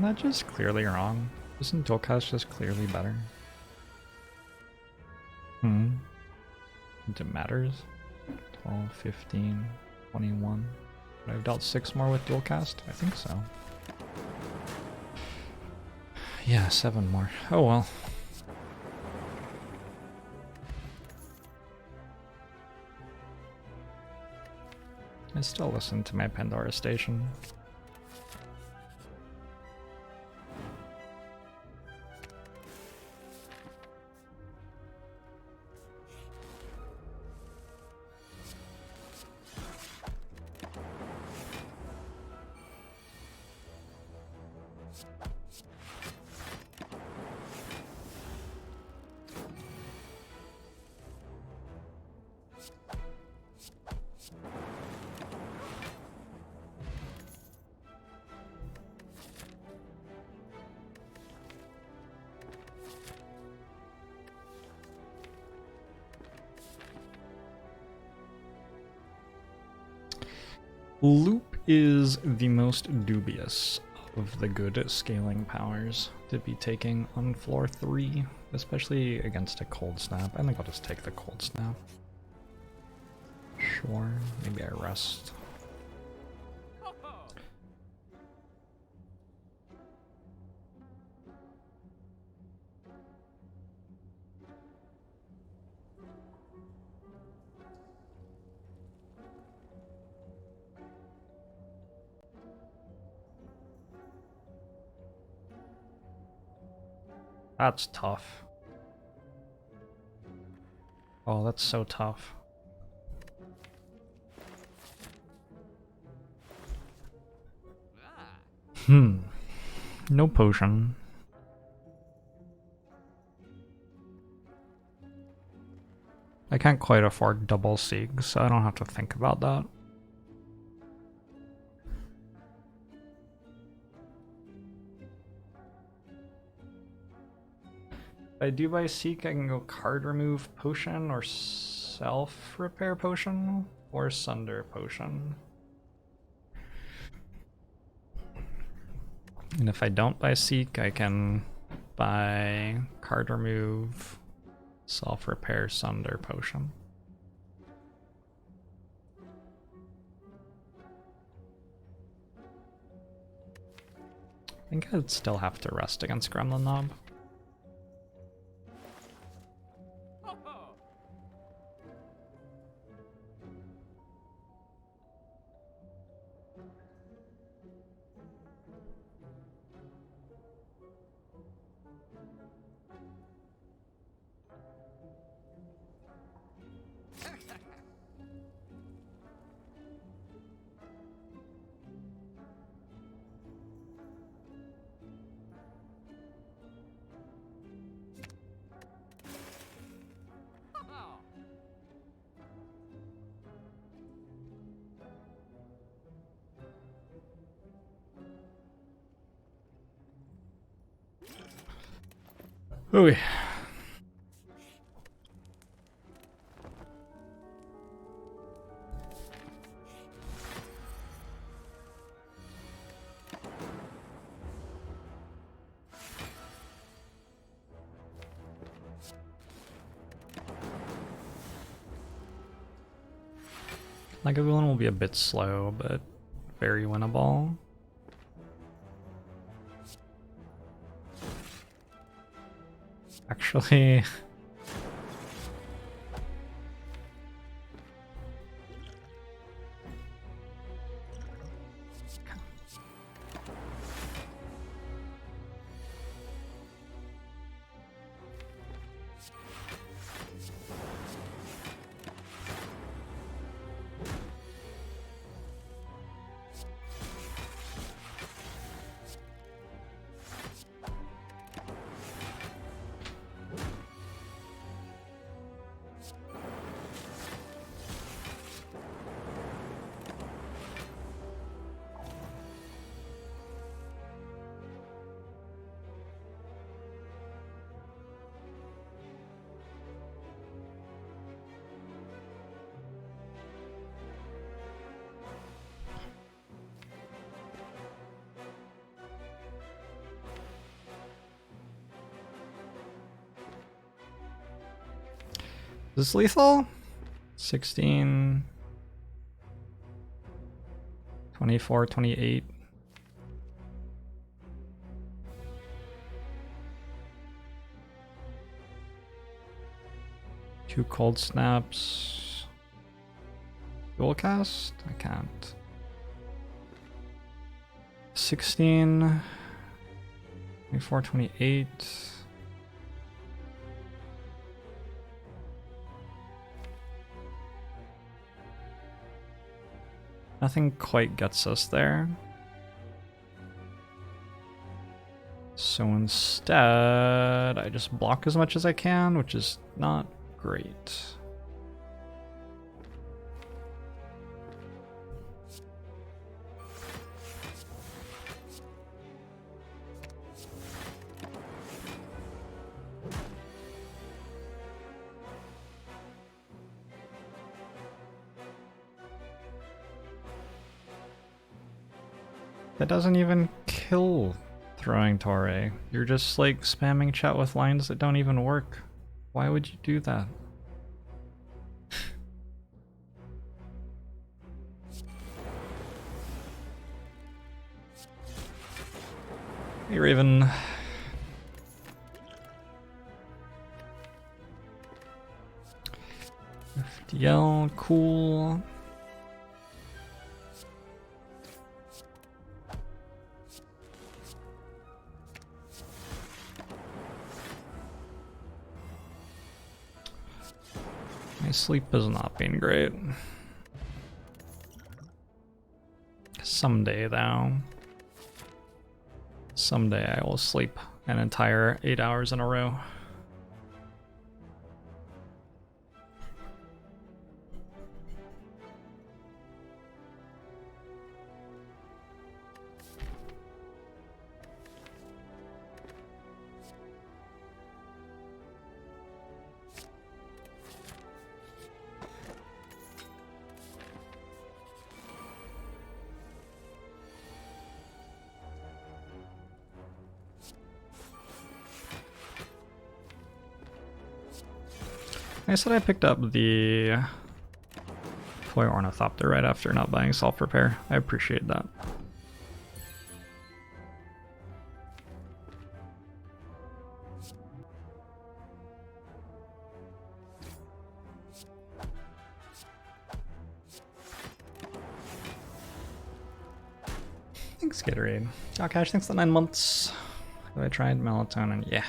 Isn't that just clearly wrong? Isn't dual cast just clearly better? It matters. 12, 15, 21. Would I have dealt 6 more with dual cast? I think so. Yeah, 7 more. Oh well. I still listen to my Pandora station. Loop is the most dubious of the good scaling powers to be taking on floor 3, especially against a cold snap. I think I'll just take the cold snap. Sure, maybe I rest. That's tough. Oh, that's so tough. No potion. I can't quite afford double Sieg, so I don't have to think about that. If I do buy Seek, I can go card remove potion or self repair potion or sunder potion. And if I don't buy Seek, I can buy card remove, self repair, sunder potion. I think I'd still have to rest against Gremlin Knob. Ooh. Lagavulin will be a bit slow, but very winnable. Actually... Is this lethal? 16, 24, 28. Two cold snaps. Dual cast? I can't. 16, 24, 28. Nothing quite gets us there. So instead, I just block as much as I can, which is not great. That doesn't even kill throwing Torre. You're just like spamming chat with lines that don't even work. Why would you do that? Hey Raven. FDL, cool. My sleep has not been great. Someday, though. Someday I will sleep an entire 8 hours in a row. I said I picked up the toy ornithopter right after not buying self-repair. I appreciate that. Thanks, Gatorade. Oh, Cash, thanks for the 9 months. Have I tried melatonin? Yeah.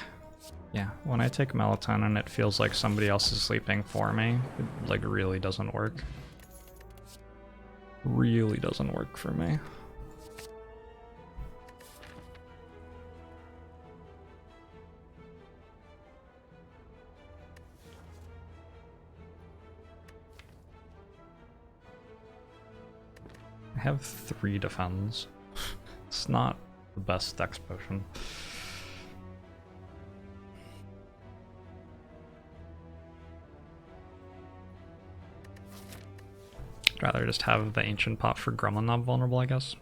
Yeah, when I take melatonin, it feels like somebody else is sleeping for me. It, like, really doesn't work. Really doesn't work for me. I have 3 defends. It's not the best dex potion. I'd rather just have the ancient pot for Gremlin not vulnerable, I guess.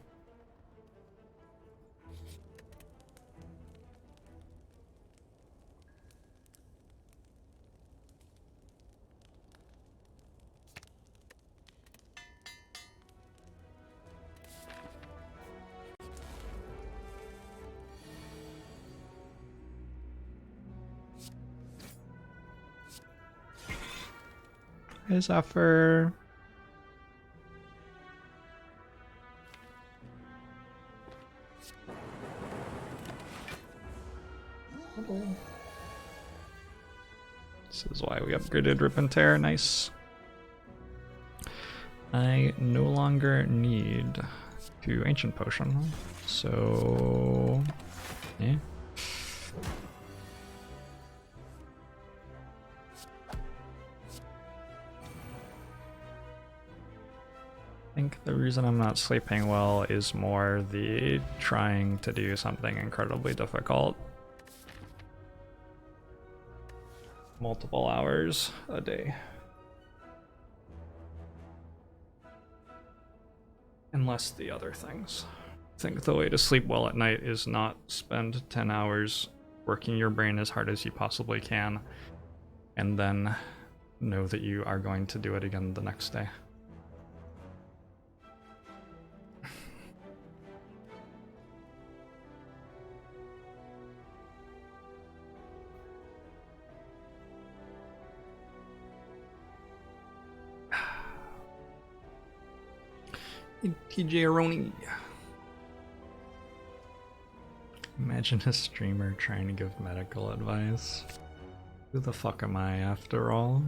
Hey, Zephyr. This is why we upgraded Rip and Tear. Nice. I no longer need to Ancient Potion, so yeah. I think the reason I'm not sleeping well is more the trying to do something incredibly difficult multiple hours a day. And less the other things. I think the way to sleep well at night is not spend 10 hours working your brain as hard as you possibly can and then know that you are going to do it again the next day. TJ Aroni. Imagine a streamer trying to give medical advice. Who the fuck am I after all?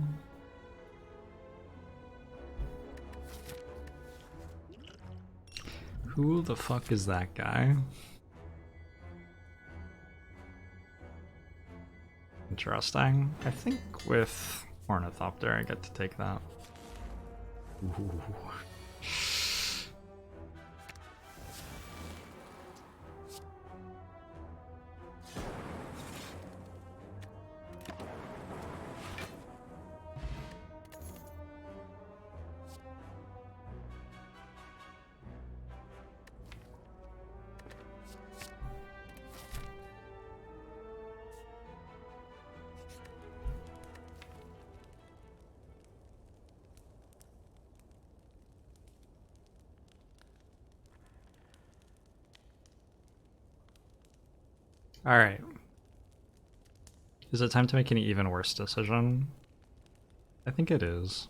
Who the fuck is that guy? Interesting. I think with Ornithopter I get to take that. Ooh. 'Alright. Is it time to make an even worse decision? I think it is.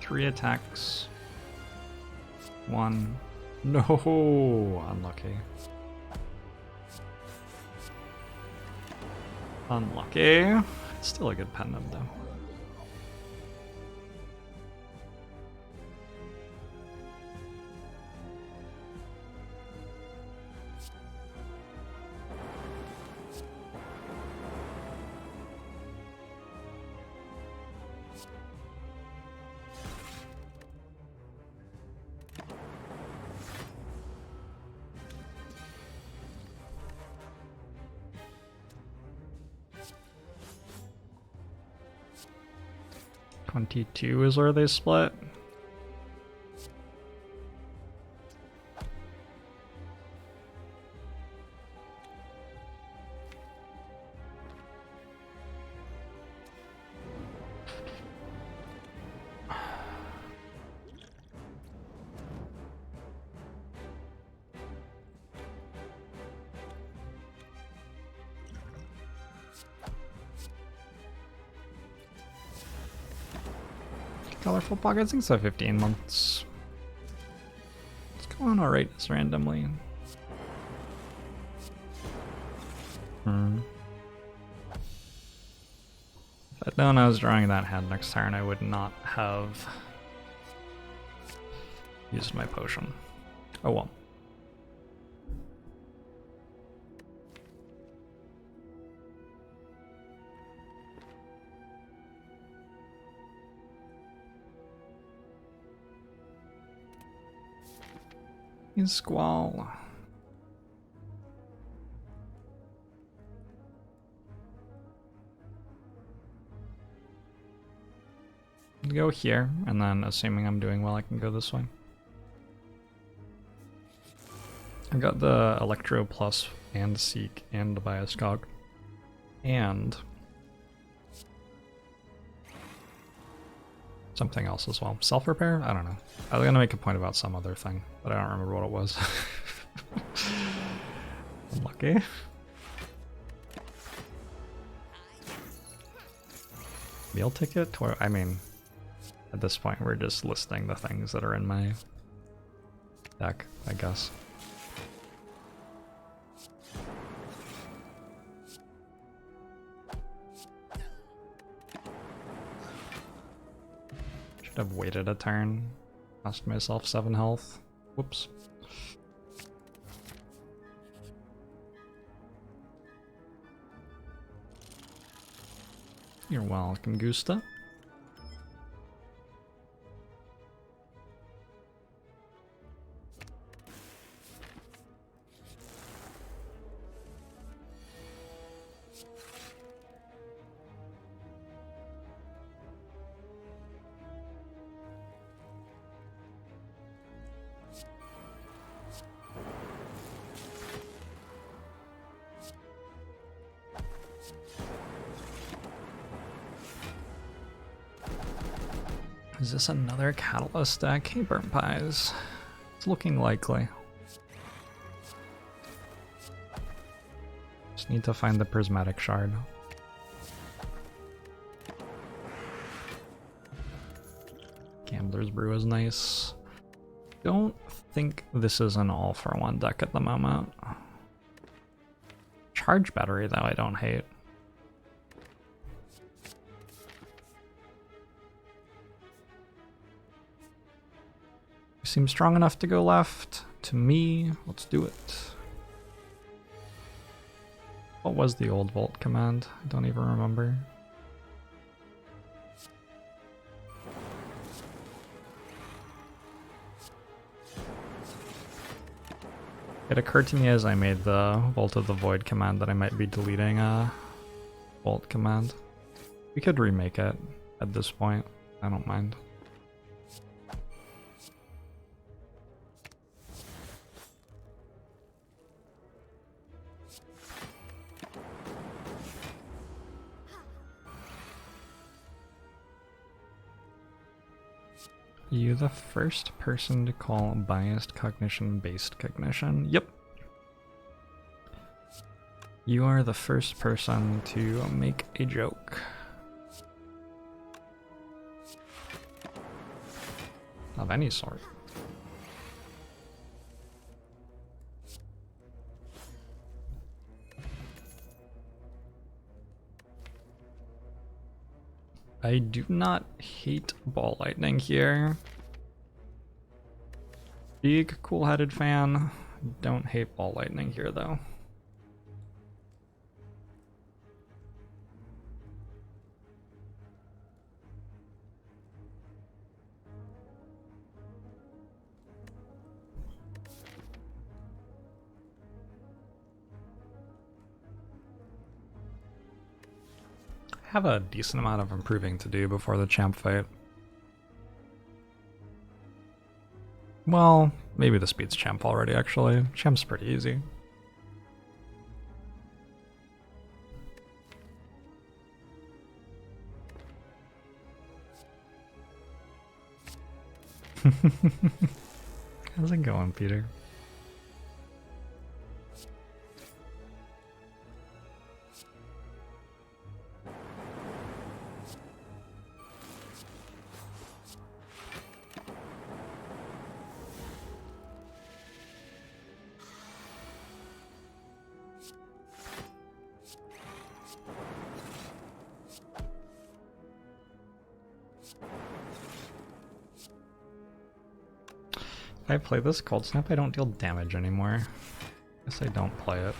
Three attacks. One. No! Unlucky. Unlucky. It's still a good pendant though. .22 is where they split. Colorful pockets, I think so. 15 months. It's going alright just randomly. If I'd known I was drawing that hand next turn, I would not have used my potion. Oh well. Squall. Go here, and then assuming I'm doing well, I can go this way. I've got the Electro Plus and Seek and the Bioscog. And something else as well. Self-repair? I don't know. I was gonna make a point about some other thing, but I don't remember what it was. Unlucky. Meal ticket? I mean, at this point we're just listing the things that are in my deck, I guess. I've waited a turn, cost myself 7 health. Whoops. You're welcome, Gusta. Is this another catalyst deck? Hey, burnt pies. It's looking likely. Just need to find the prismatic shard. Gambler's Brew is nice. Don't think this is an all-for-one deck at the moment. Charge battery, though, I don't hate. Seems strong enough to go left. To me, let's do it. What was the old Volt command? I don't even remember. It occurred to me as I made the Volt of the Void command that I might be deleting a Volt command. We could remake it at this point. I don't mind. You the first person to call biased cognition based cognition? Yep. You are the first person to make a joke. Of any sort. I do not hate ball lightning here. Big cool-headed fan. Don't hate ball lightning here though. Have a decent amount of improving to do before the champ fight. Well, maybe this beats champ already actually. Champ's pretty easy. How's it going, Peter? If I play this Cold Snap, I don't deal damage anymore. Guess I don't play it.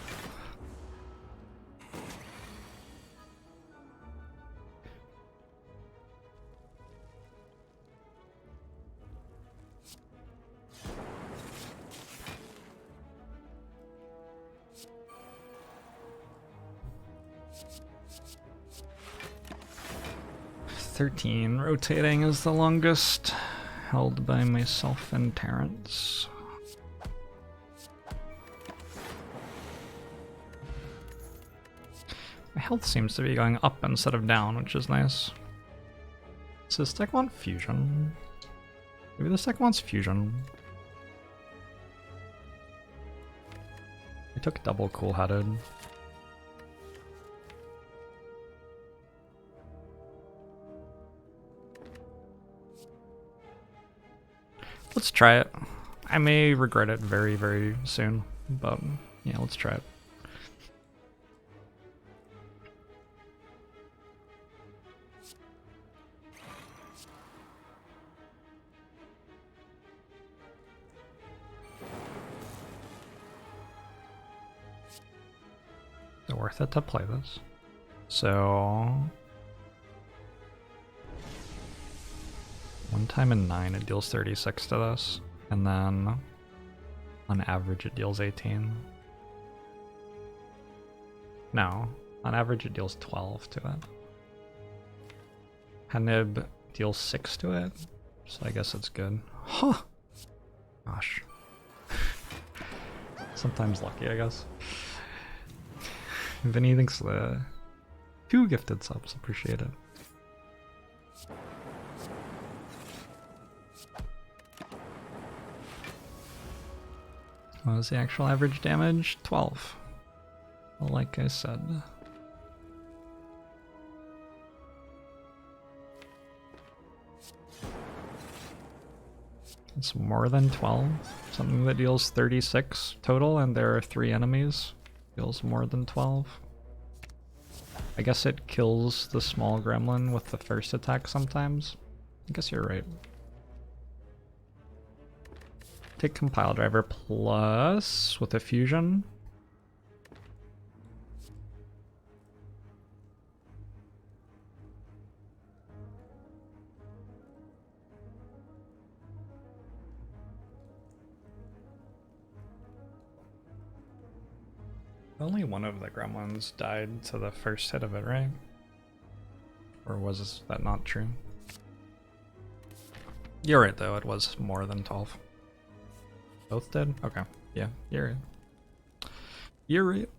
$13 rotating is the longest. Held by myself and Terrence. My health seems to be going up instead of down, which is nice. So this deck want fusion? Maybe this deck wants fusion. I took double cool-headed. Let's try it. I may regret it very, very soon, but yeah, let's try it. Is it worth it to play this? So one time in 9 it deals 36 to this, and then on average it deals 18. No, on average it deals 12 to it. Hanib deals 6 to it, so I guess it's good. Huh! Gosh. Sometimes lucky, I guess. Vinny thinks the 2 gifted subs, appreciate it. What was the actual average damage? 12. Well, like I said. It's more than 12. Something that deals 36 total and there are 3 enemies deals more than 12. I guess it kills the small gremlin with the first attack sometimes. I guess you're right. Take compile driver plus with a fusion. Only one of the gremlins died to the first hit of it, right? Or was that not true? You're right though, it was more than 12. Both did? Okay. Yeah, you're right. You're right.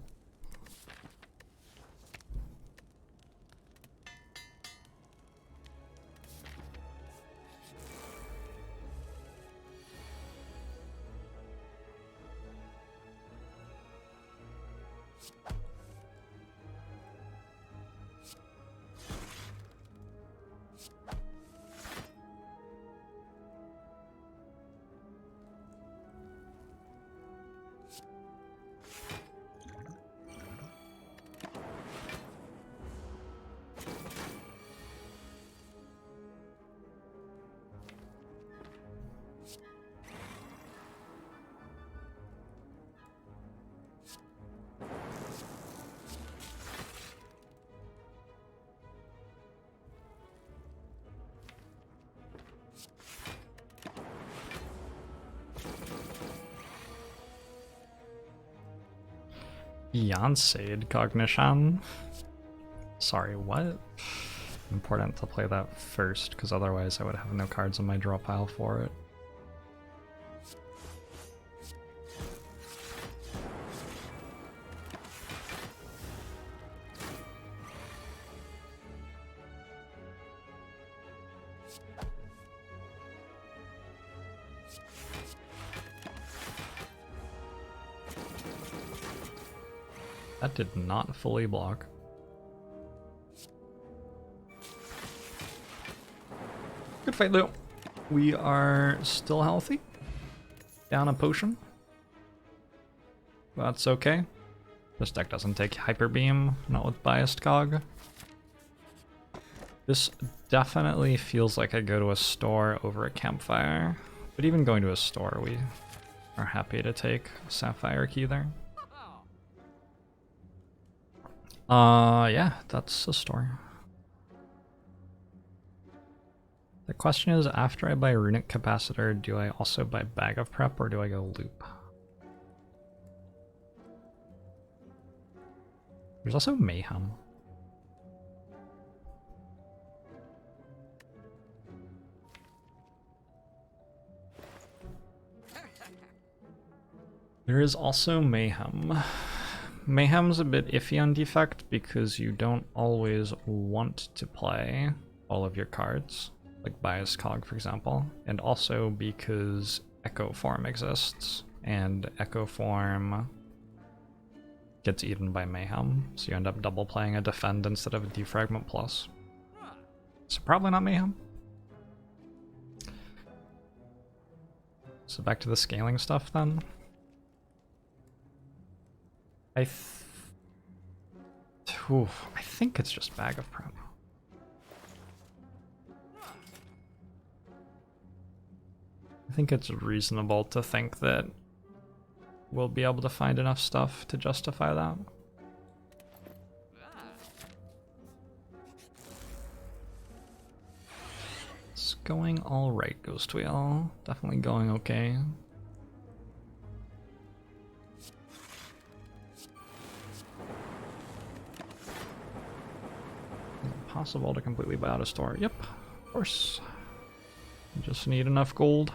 Beyonce cognition. Sorry, what? Important to play that first, because otherwise I would have no cards in my draw pile for it. That did not fully block. Good fight, Lou. We are still healthy. Down a potion. That's okay. This deck doesn't take Hyper Beam, not with Biased Cog. This definitely feels like I go to a store over a campfire. But even going to a store, we are happy to take a Sapphire Key there. Yeah, that's a store. The question is, after I buy Runic Capacitor, do I also buy Bag of Prep or do I go Loop? There's also Mayhem. There is also Mayhem. Mayhem's a bit iffy on Defect because you don't always want to play all of your cards, like Bias Cog for example, and also because Echo Form exists, and Echo Form gets eaten by Mayhem, so you end up double playing a Defend instead of a Defragment Plus. So probably not Mayhem. So back to the scaling stuff then. I think it's just Bag of Prep. I think it's reasonable to think that we'll be able to find enough stuff to justify that. Let's going alright, Ghost Wheel. Definitely going okay. Impossible to completely buy out a store. Yep, of course. You just need enough gold.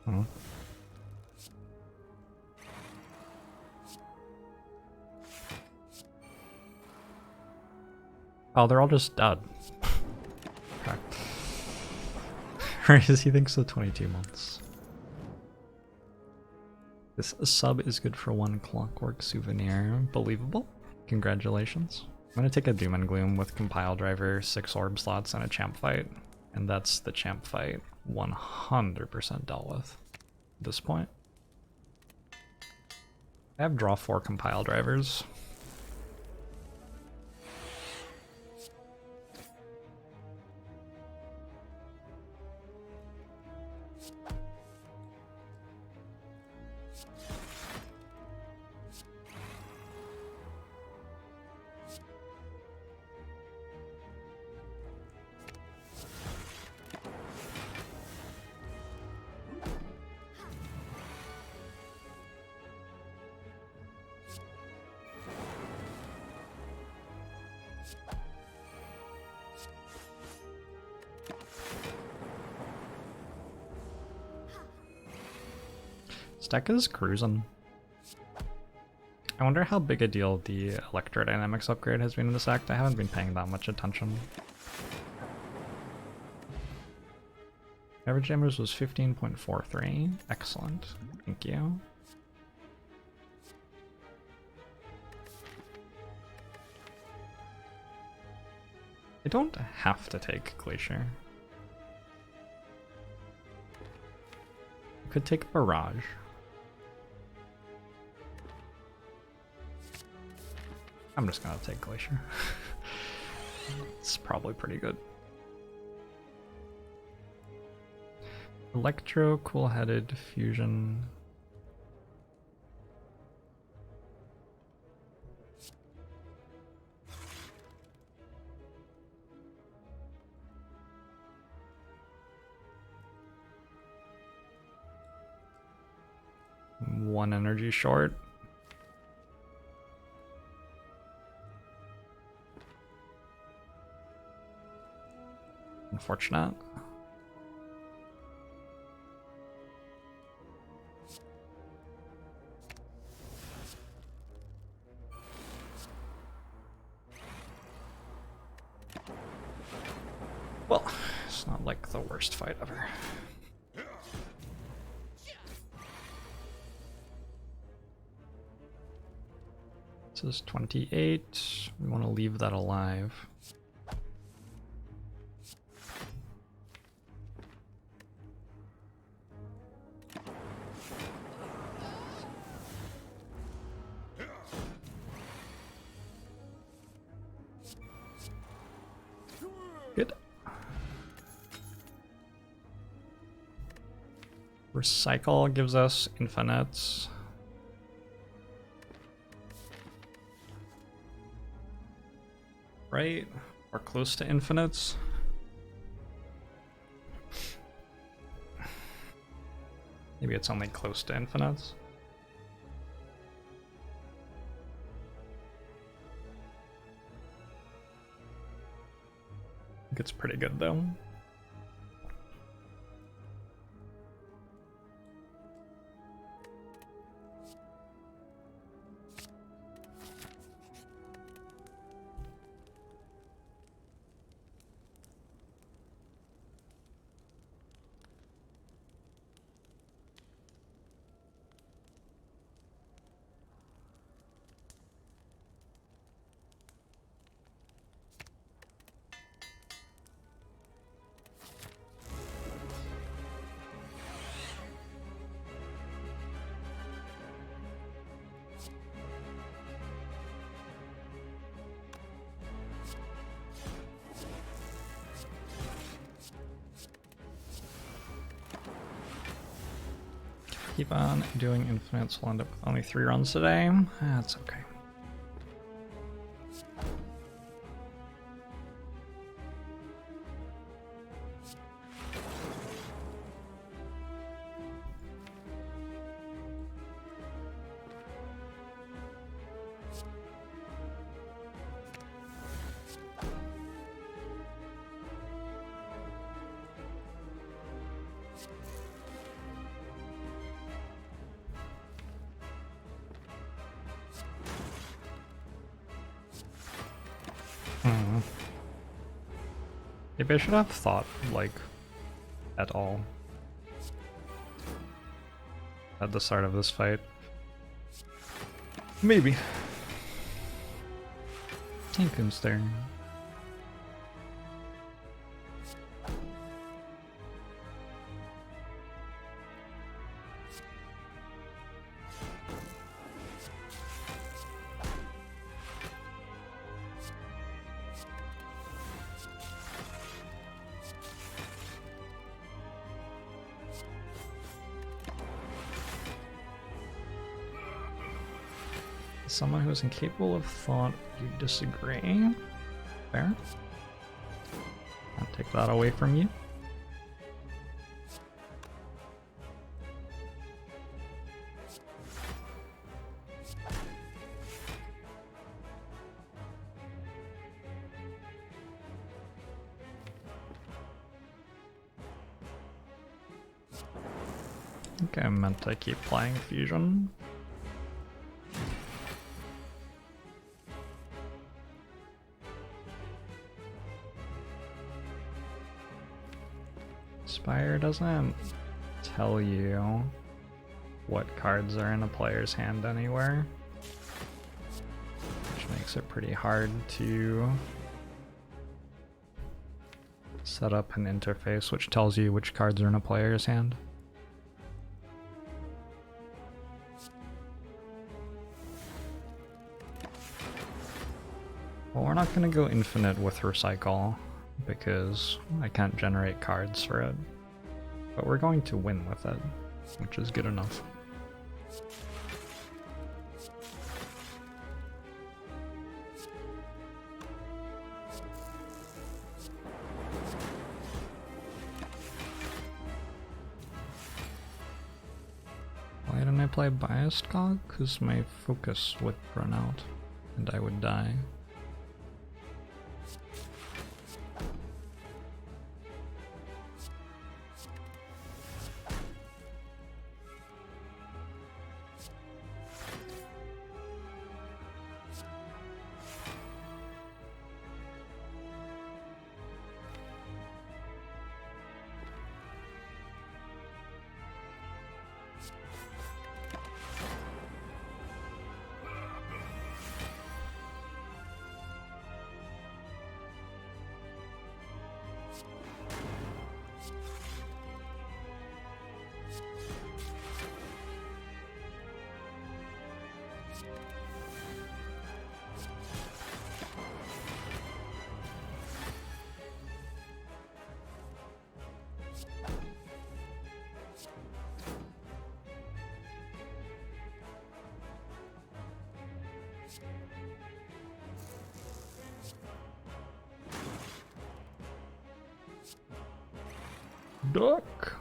Hmm. Oh, they're all just dead. Okay. Right, he thinks so 22 months. This sub is good for 1 clockwork souvenir. Believable. Congratulations. I'm gonna take a Doom and Gloom with compile driver, 6 orb slots, and a champ fight. And that's the champ fight 100% dealt with at this point. I have draw 4 compile drivers. This deck is cruising. I wonder how big a deal the electrodynamics upgrade has been in this act. I haven't been paying that much attention. Average damage was 15.43. Excellent. Thank you. I don't have to take Glacier. I could take Barrage. I'm just gonna take Glacier. It's probably pretty good. Electro, cool-headed, fusion. One energy short. Unfortunate. Well, it's not like the worst fight ever. This is 28. We want to leave that alive. Good. Recycle gives us infinites. Right? Or close to infinites. Maybe it's only close to infinites. I think it's pretty good though. keep on doing infinites, we'll end up with only 3 runs today. That's okay. Maybe I should have thought, like, at all at the start of this fight. Maybe. Tinkun's there. Someone who is incapable of thought, you disagree. Fair. I'll take that away from you. Okay, I meant to keep playing Fusion. Spire doesn't tell you what cards are in a player's hand anywhere, which makes it pretty hard to set up an interface which tells you which cards are in a player's hand. Well, we're not going to go infinite with Recycle because I can't generate cards for it. But we're going to win with it, which is good enough. Why didn't I play Biased Cog? Because my focus would run out and I would die. Duck.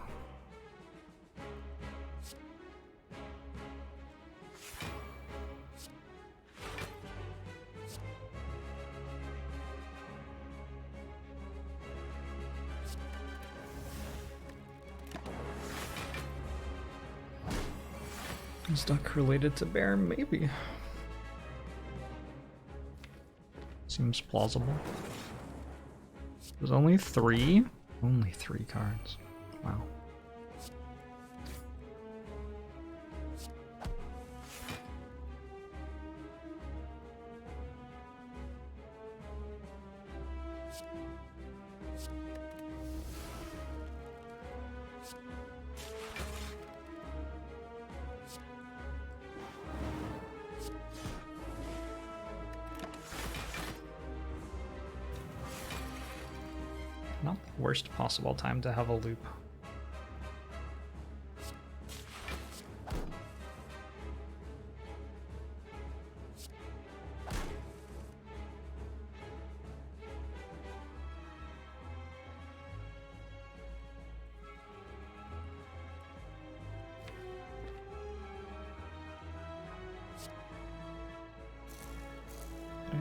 Is duck related to bear? Maybe. Seems plausible. There's only 3? Only 3 cards. Wow. Not the worst possible time to have a loop.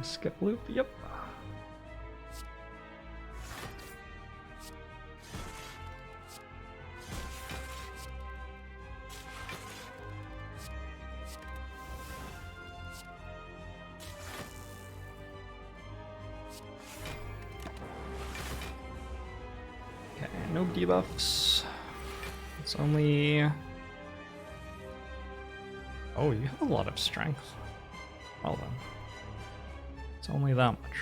Skip loop, yep. Okay, no debuffs. It's only... Oh, you have a lot of strength. Well then. It's only that much.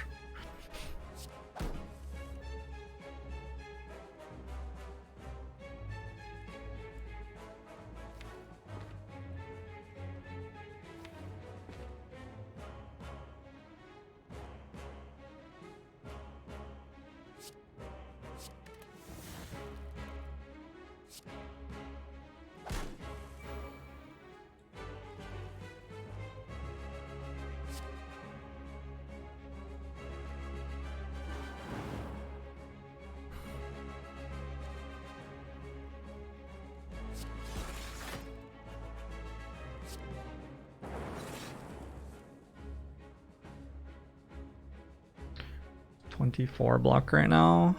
.24 block right now.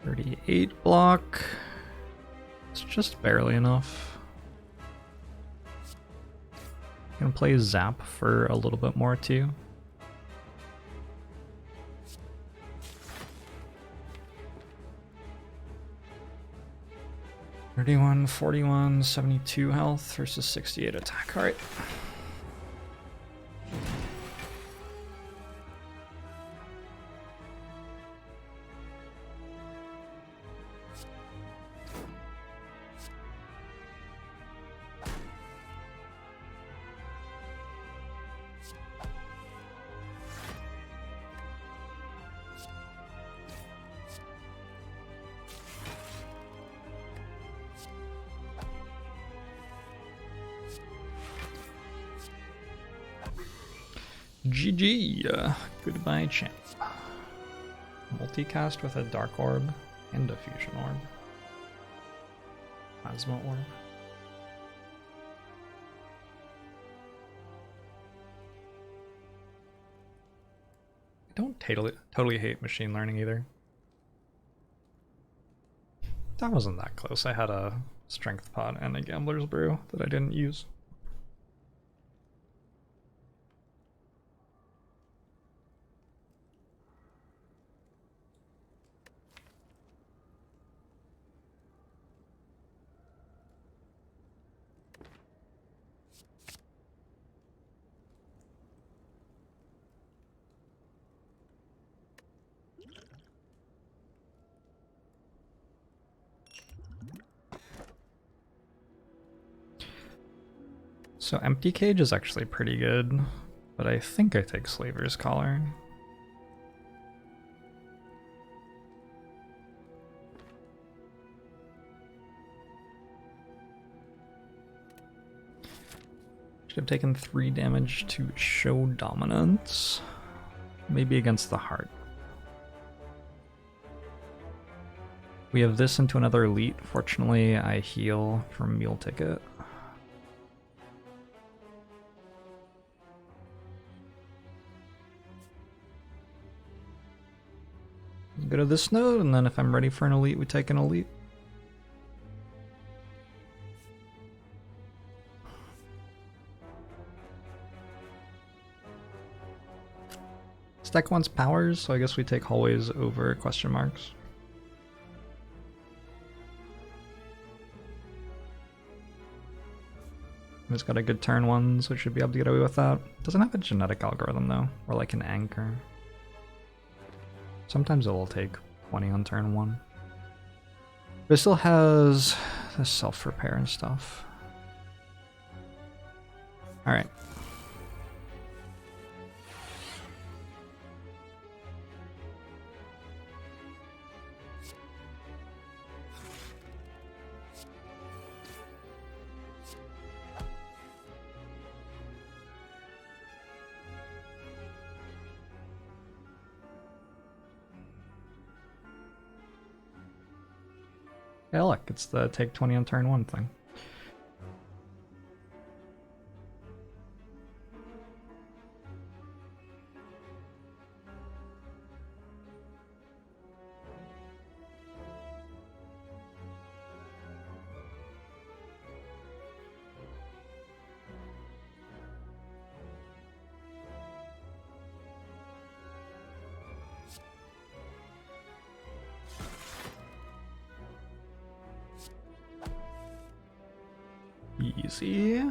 .38 block. It's just barely enough. Gonna play Zap for a little bit more too. .31, 41, 72 health versus 68 attack. Alright. GG. Goodbye, champ. Multicast with a Dark Orb and a Fusion Orb. Plasma Orb. I don't totally hate machine learning either. That wasn't that close. I had a Strength Pot and a Gambler's Brew that I didn't use. So Empty Cage is actually pretty good, but I think I take Slaver's Collar. Should have taken 3 damage to show dominance. Maybe against the heart. We have this into another elite. Fortunately, I heal from Mule Ticket. Go to this node, and then if I'm ready for an elite, we take an elite. Stack wants powers, so I guess we take hallways over question marks. It's got a good turn 1, so it should be able to get away with that. Doesn't have a genetic algorithm though, or like an anchor. Sometimes it will take 20 on turn 1. But it still has the self-repair and stuff. Alright. Hey, look, it's the take 20 on turn 1 thing. Easy.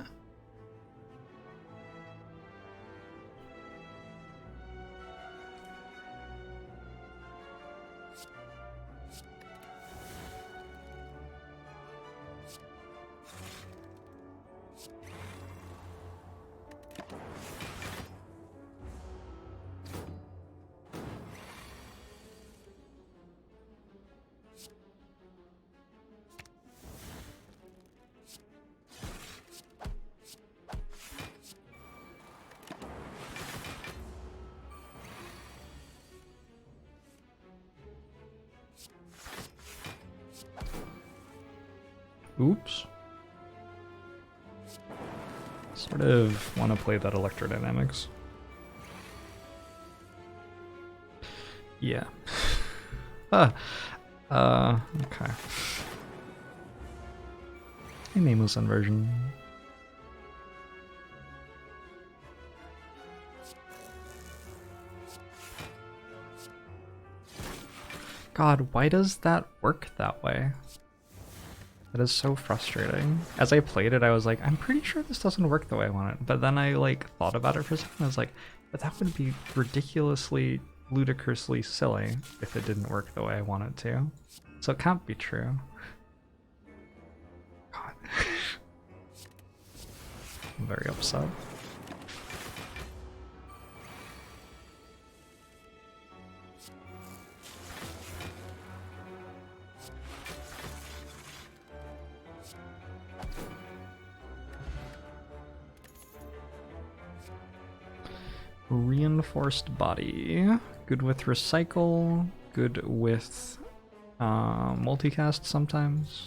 Oops. Sort of want to play that electrodynamics. Yeah. Okay. A nameless inversion. God, why does that work that way? That is so frustrating. As I played it, I was like, I'm pretty sure this doesn't work the way I want it. But then I like thought about it for a second. I was like, but that would be ridiculously, ludicrously silly if it didn't work the way I want it to. So it can't be true. God. I'm very upset. Reinforced body. Good with recycle. Good with multicast sometimes.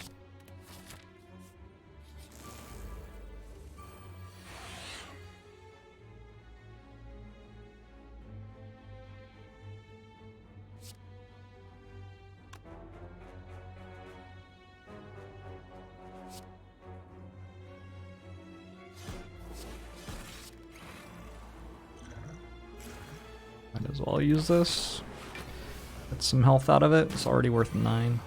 Might as well use this. Get some health out of it. It's already worth 9.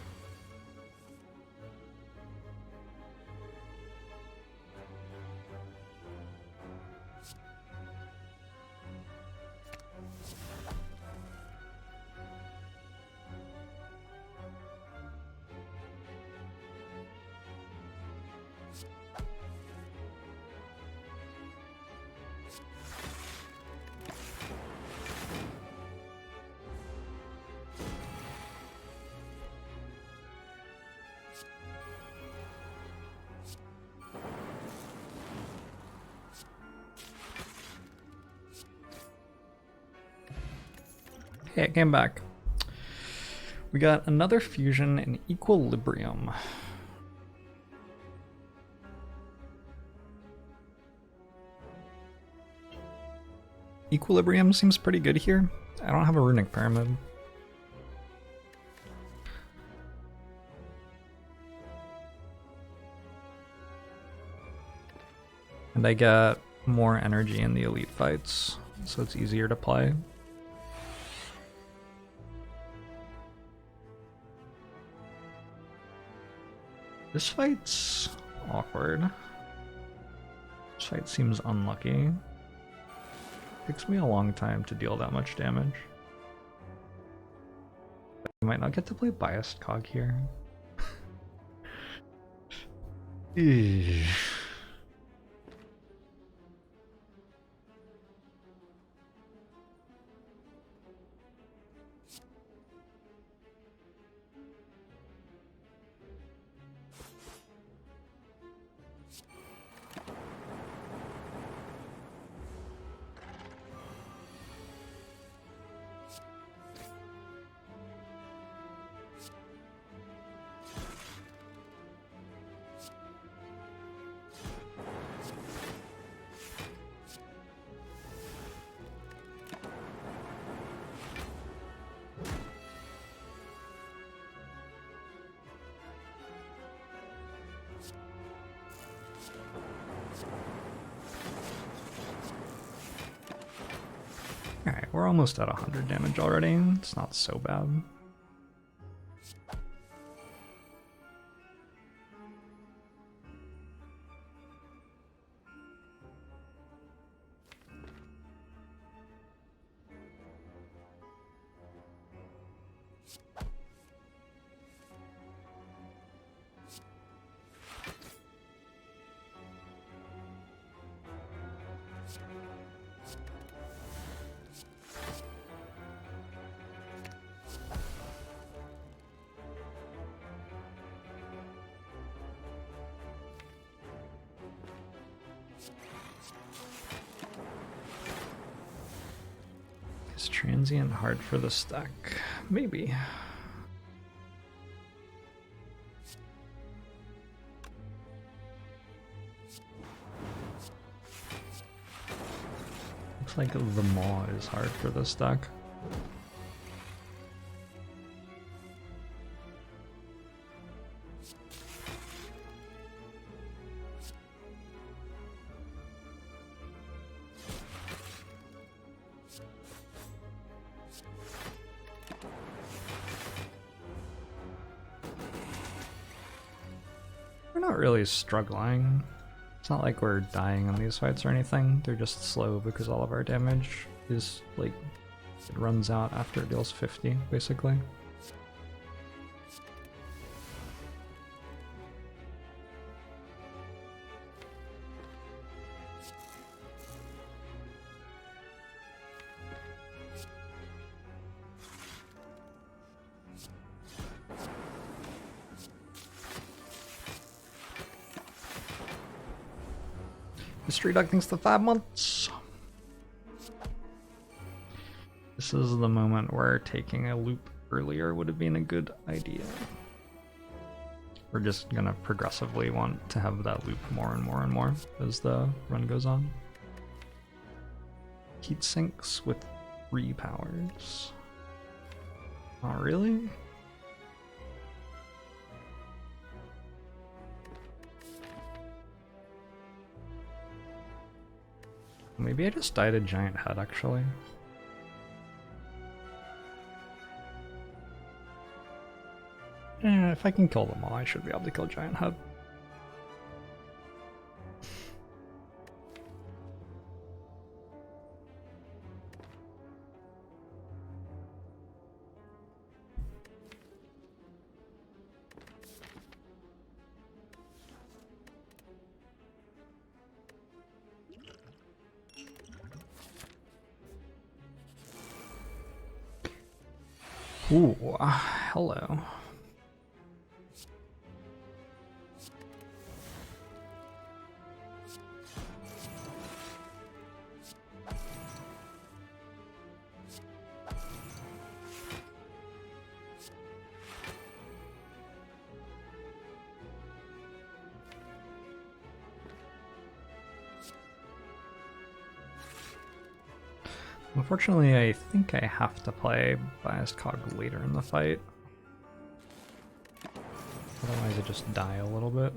Okay, it came back. We got another fusion in Equilibrium. Equilibrium seems pretty good here. I don't have a runic pyramid. And I get more energy in the elite fights, so it's easier to play. This fight's awkward. This fight seems unlucky. Takes me a long time to deal that much damage. I might not get to play biased cog here. Eesh. Alright, we're almost at 100 damage already. It's not so bad. Is transient hard for the stack? Maybe. Looks like the maw is hard for the stack. We're not really struggling. It's not like we're dying in these fights or anything. They're just slow because all of our damage is like, it runs out after it deals 50, basically. Mystery Dog thinks the 5 months. This is the moment where taking a loop earlier would have been a good idea. We're just gonna progressively want to have that loop more and more and more as the run goes on. Heat sinks with 3 powers. Not really? Maybe I just died a giant head, actually. If I can kill them all, I should be able to kill giant head. Ooh, hello. Unfortunately, I think I have to play Biased Cog later in the fight. Otherwise I just die a little bit.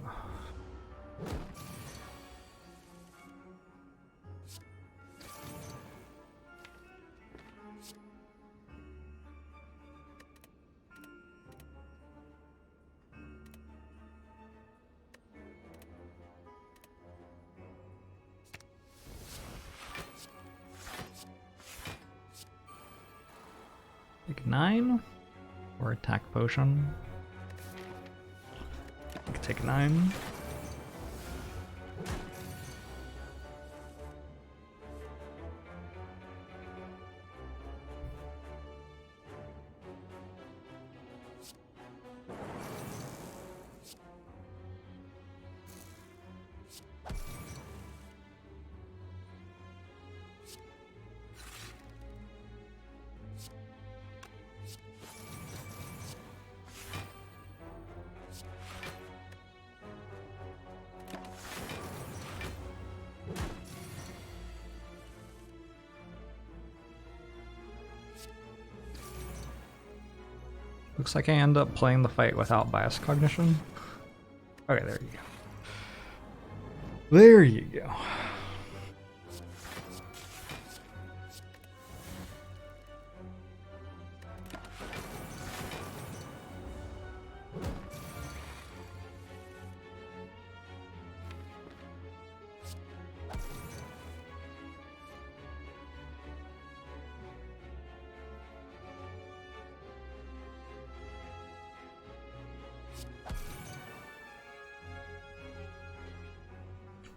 Take 9 or attack potion. I can take 9. Looks like I end up playing the fight without bias cognition. Okay, there you There you go.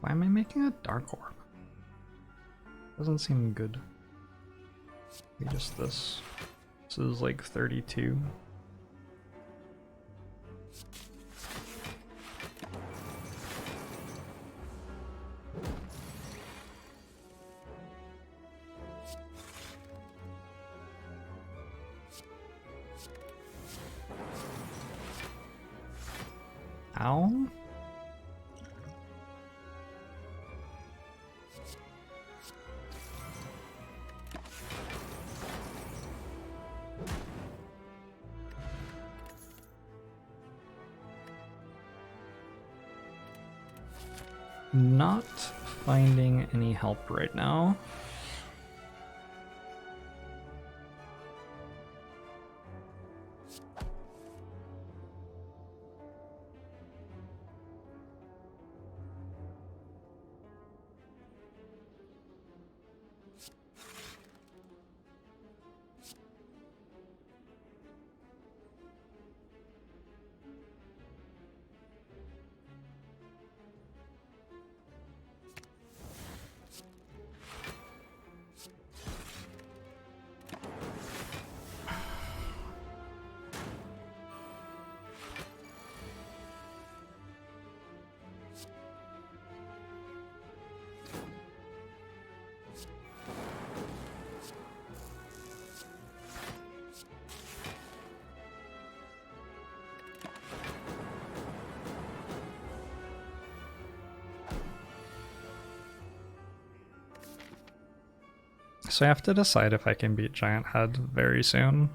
Why am I making a dark orb? Doesn't seem good. Maybe just this. This is like 32. Ow? Not finding any help right now. So I have to decide if I can beat Giant Head very soon.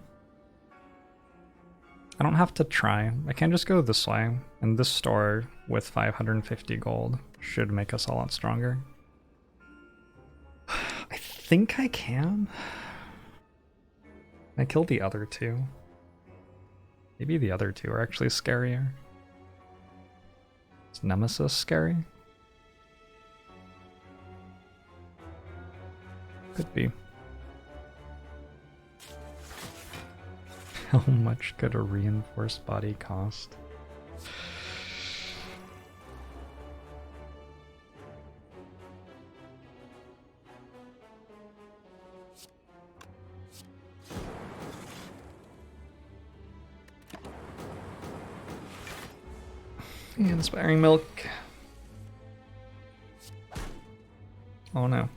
I don't have to try. I can just go this way, and this store with 550 gold should make us a lot stronger. I think I can. I killed the other two. Maybe the other two are actually scarier. Is Nemesis scary? Could be. How much could a reinforced body cost? Inspiring milk. Oh no.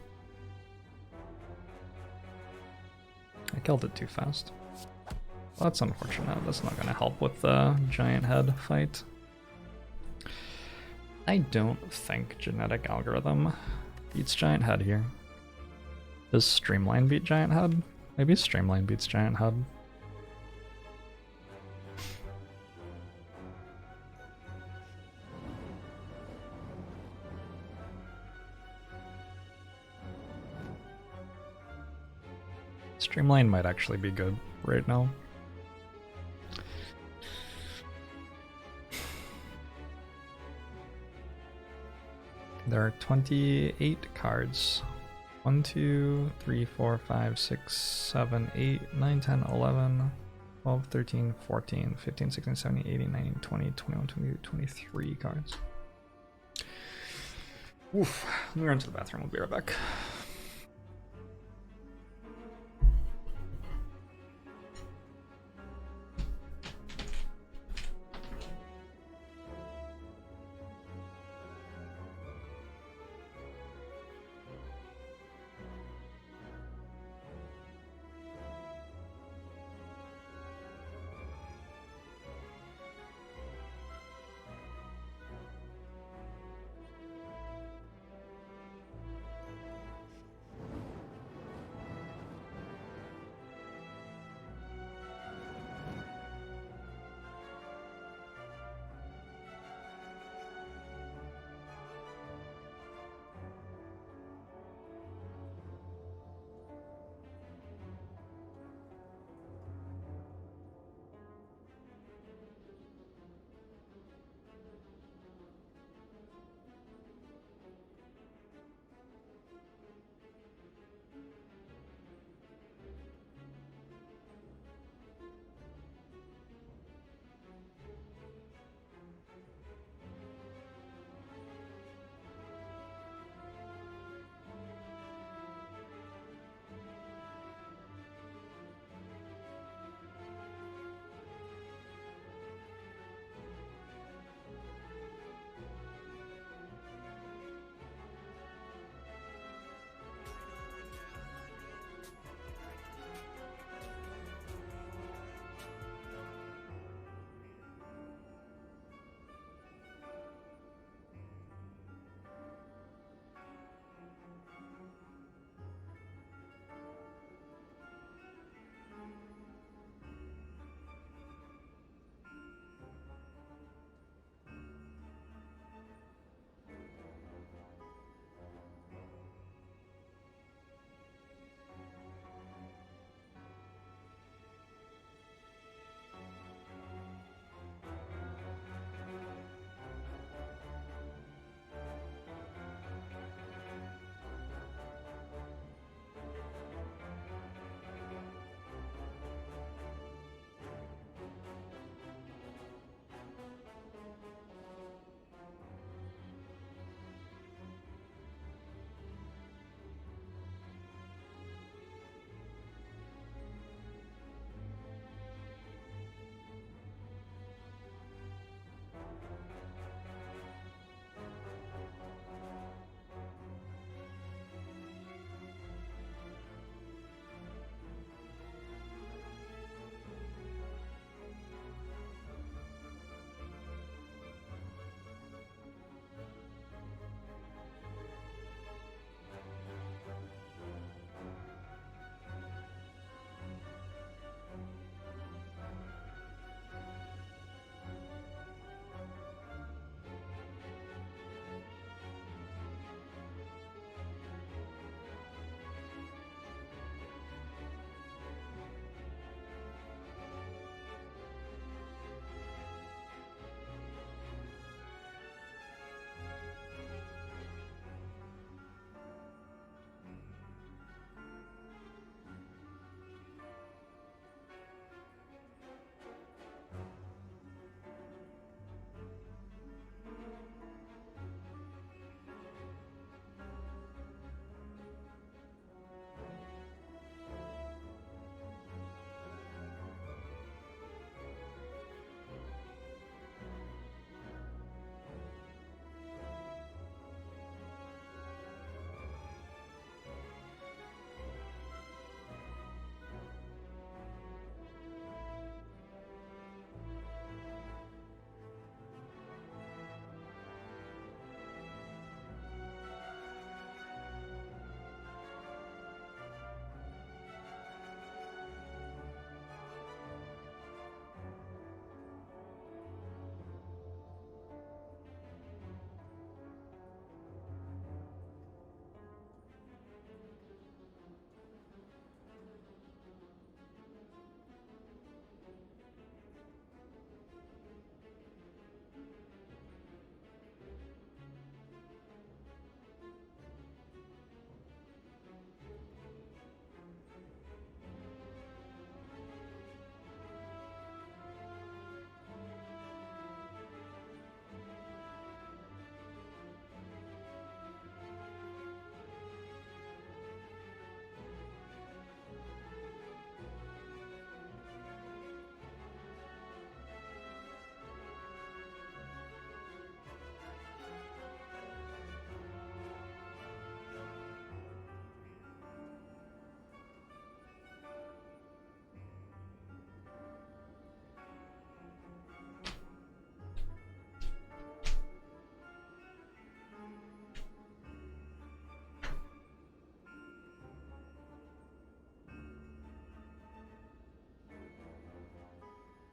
I killed it too fast. Well, that's unfortunate. That's not going to help with the Giant Head fight. I don't think Genetic Algorithm beats Giant Head here. Does Streamline beat Giant Head? Maybe Streamline beats Giant Head. Streamline might actually be good right now. There are 28 cards. 1, 2, 3, 4, 5, 6, 7, 8, 9, 10, 11, 12, 13, 14, 15, 16, 17, 18, 19, 20, 21, 22, 23 cards. Oof. Let me run to the bathroom. We'll be right back.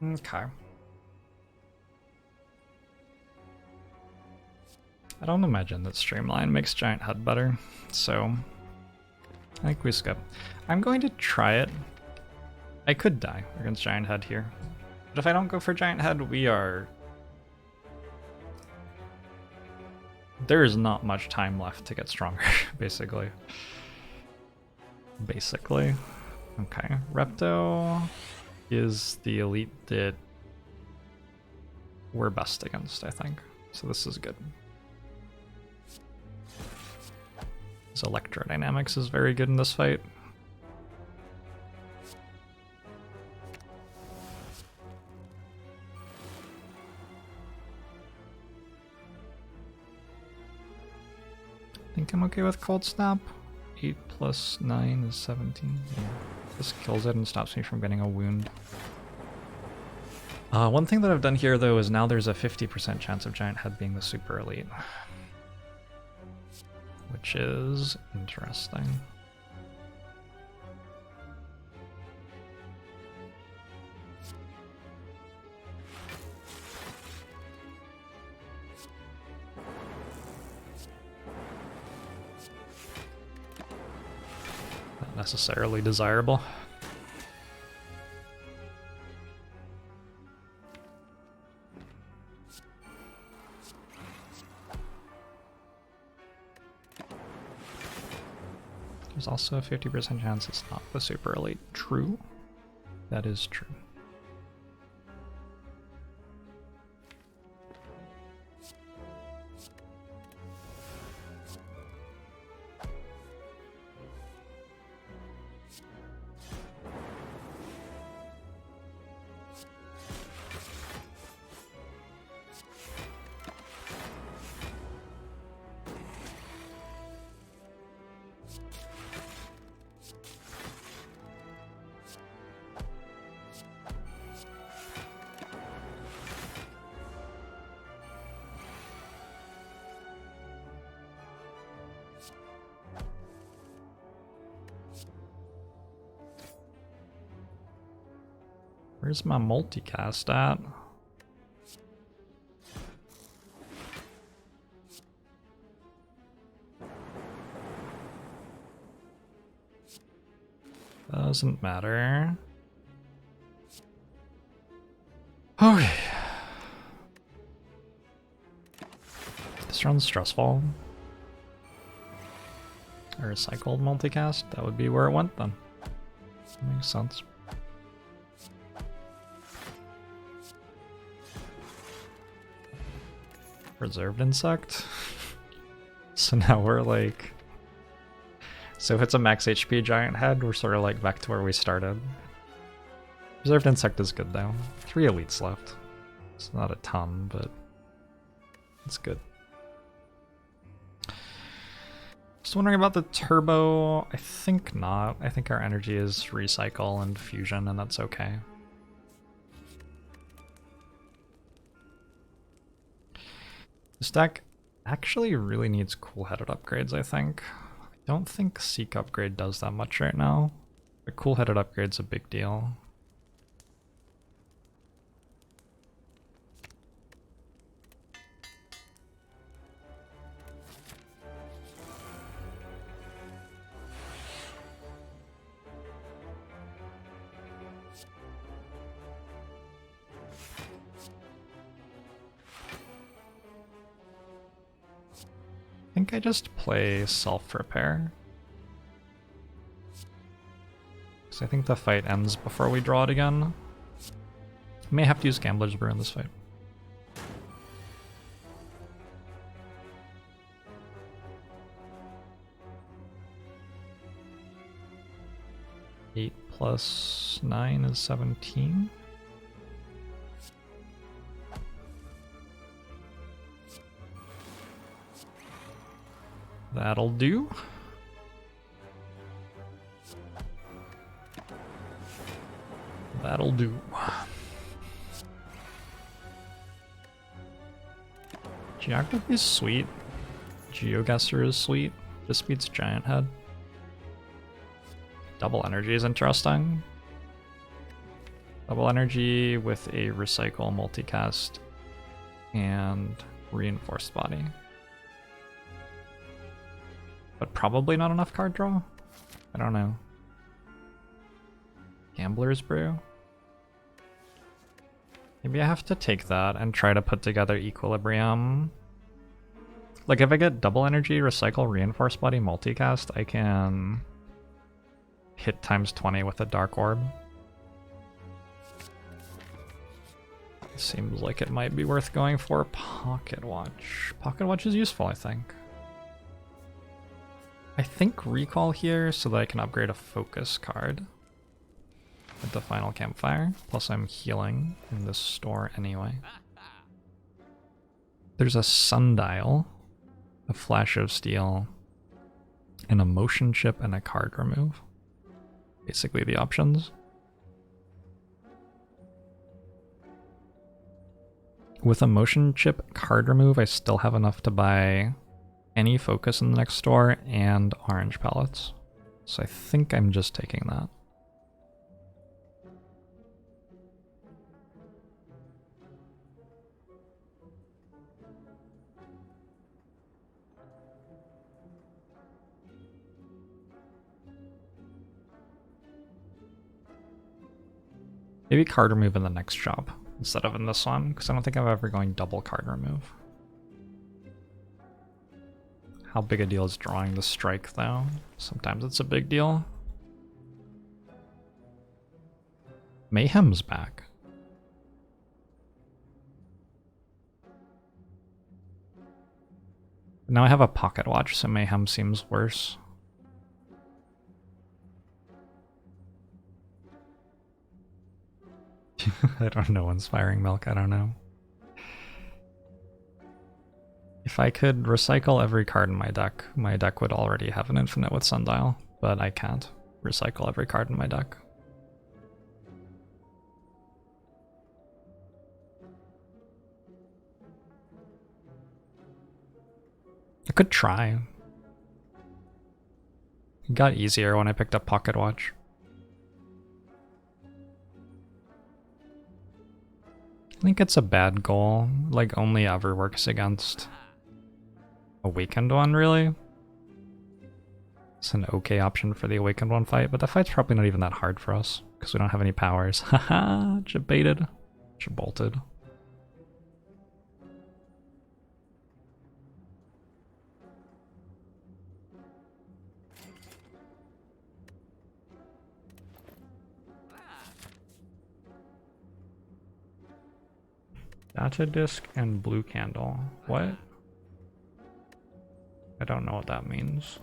Okay. I don't imagine that Streamline makes Giant Head better, so I think we skip. I'm going to try it. I could die against Giant Head here, but if I don't go for Giant Head, we are... There is not much time left to get stronger, basically. Okay, Repto is the elite that we're best against, I think. So this is good. His electrodynamics is very good in this fight. I think I'm okay with Cold Snap. 8 plus 9 is 17. Yeah. This kills it and stops me from getting a wound. One thing that I've done here, though, is now there's a 50% chance of Giant Head being the super elite. Which is interesting. Not necessarily desirable. There's also a 50% chance it's not the super elite. True. That is true. Where's my multicast at? Doesn't matter. Okay. This round's stressful. A recycled multicast? That would be where it went then. Makes sense. Reserved insect. So now we're like... So if it's a max HP Giant Head, we're sort of like back to where we started. Reserved insect is good though. 3 elites left. It's not a ton, but it's good. Just wondering about the turbo. I think not. I think our energy is recycle and fusion, and that's okay. This deck actually really needs cool-headed upgrades, I think. I don't think Seek upgrade does that much right now. But cool-headed upgrade's a big deal. I think I just play self-repair. Because I think the fight ends before we draw it again. May have to use Gambler's Brew in this fight. Eight plus 9 is 17. That'll do. That'll do. Geography is sweet. Geoguessr is sweet. This beats Giant Head. Double energy is interesting. Double energy with a recycle multicast and reinforced body. But probably not enough card draw? I don't know. Gambler's Brew? Maybe I have to take that and try to put together Equilibrium. Like if I get double energy, recycle, reinforced body, multicast, I can hit times 20 with a Dark Orb. Seems like it might be worth going for Pocket Watch. Pocket Watch is useful, I think. I think Recall here so that I can upgrade a Focus card with the final Campfire. Plus I'm healing in this store anyway. There's a Sundial, a Flash of Steel, and a Motion Chip and a card remove. Basically the options. With a Motion Chip card remove, I still have enough to buy any Focus in the next store and orange pellets. So I think I'm just taking that. Maybe card remove in the next shop instead of in this one, because I don't think I'm ever going double card remove. How big a deal is drawing the strike though? Sometimes it's a big deal. Mayhem's back. Now I have a Pocket Watch, so Mayhem seems worse. I don't know, Inspiring Milk, I don't know. If I could recycle every card in my deck would already have an infinite with Sundial, but I can't recycle every card in my deck. I could try. It got easier when I picked up Pocket Watch. I think it's a bad goal, like only ever works against Awakened one, really. It's an okay option for the Awakened one fight, but that fight's probably not even that hard for us, because we don't have any powers. Haha, jebaited. Jebolted. Data disc and blue candle. What? I don't know what that means.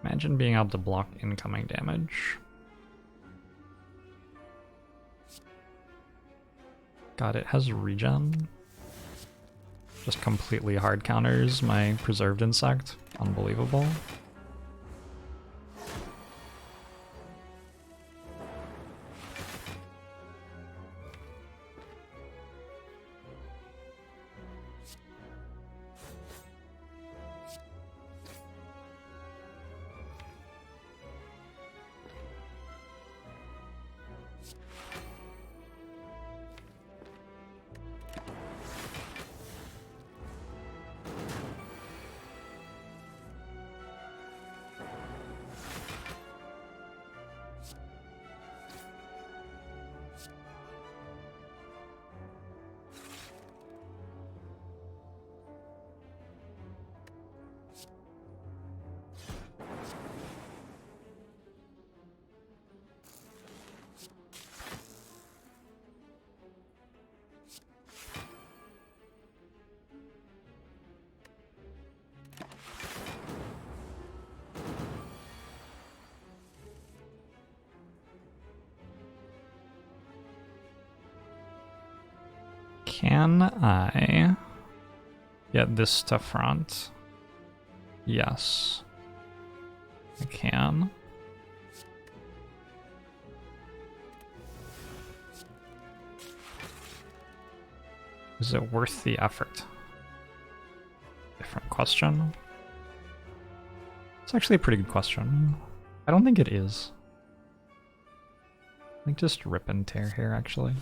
Imagine being able to block incoming damage. God, it has regen. Just completely hard counters my Preserved Insect. Unbelievable. Can I get this to front? Yes. I can. Is it worth the effort? Different question. It's actually a pretty good question. I don't think it is. I think just rip and tear here, actually.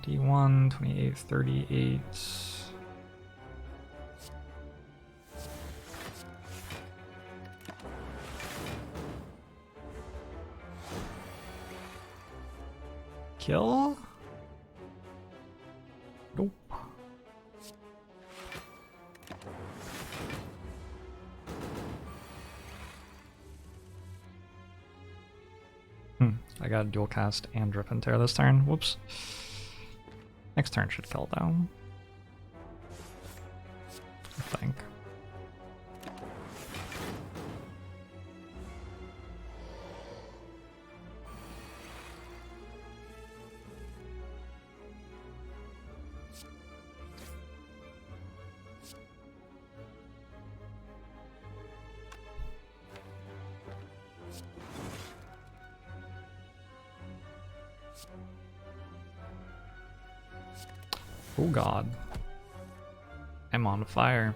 D1, 28, 38. Kill? Nope. I got dual cast and rip and tear this turn. Whoops. Next turn should kill though. I think. Oh god. I'm on fire.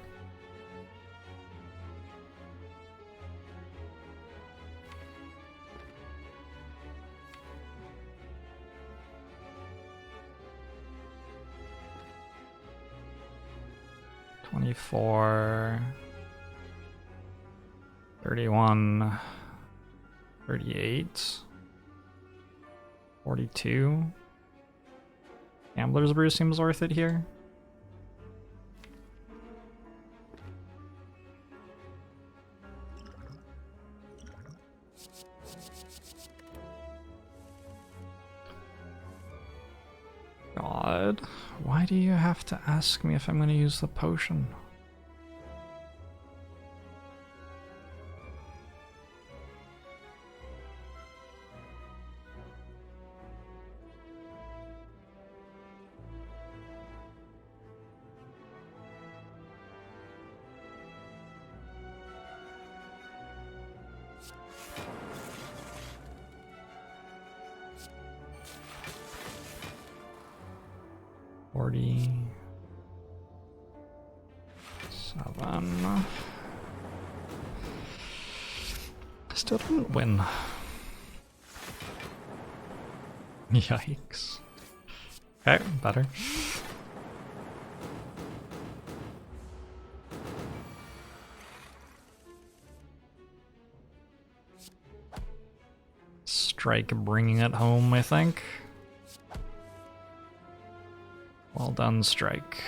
$24, 31, 38, 42. Gambler's Brew seems worth it here. God, why do you have to ask me if I'm going to use the potion? Still didn't win. Yikes. Okay, better. Strike bringing it home, I think. Well done, Strike.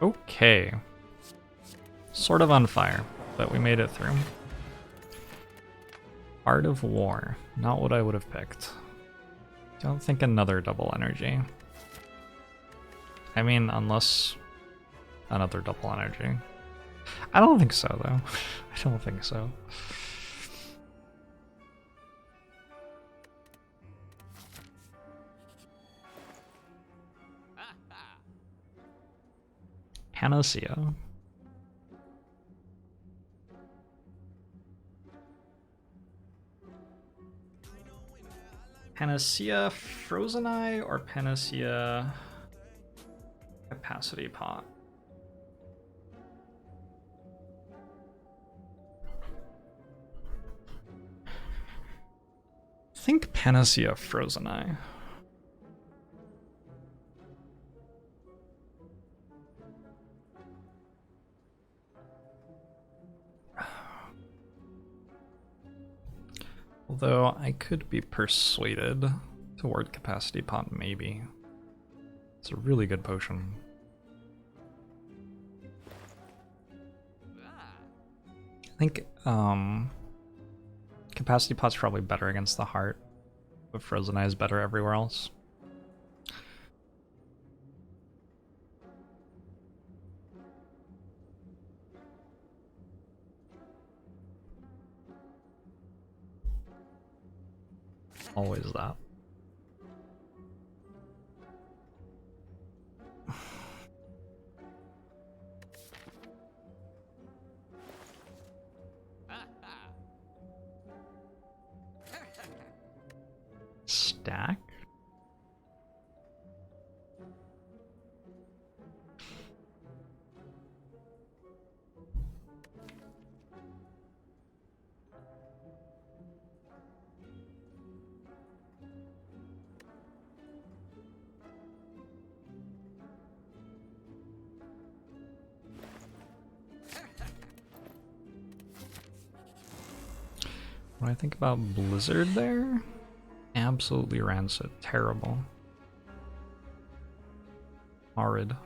Okay. Sort of on fire, but we made it through. Art of War. Not what I would have picked. Don't think another double energy. I mean, unless another double energy. I don't think so, though. I don't think so. Panacea. Panacea Frozen Eye or Panacea Capacity Pot? I think Panacea Frozen Eye. Although I could be persuaded toward Capacity Pot, maybe. It's a really good potion. I think Capacity Pot's probably better against the heart, but Frozen Eye is better everywhere else. Always that. Stack? What do I think about Blizzard there? Absolutely rancid. Terrible. Horrid.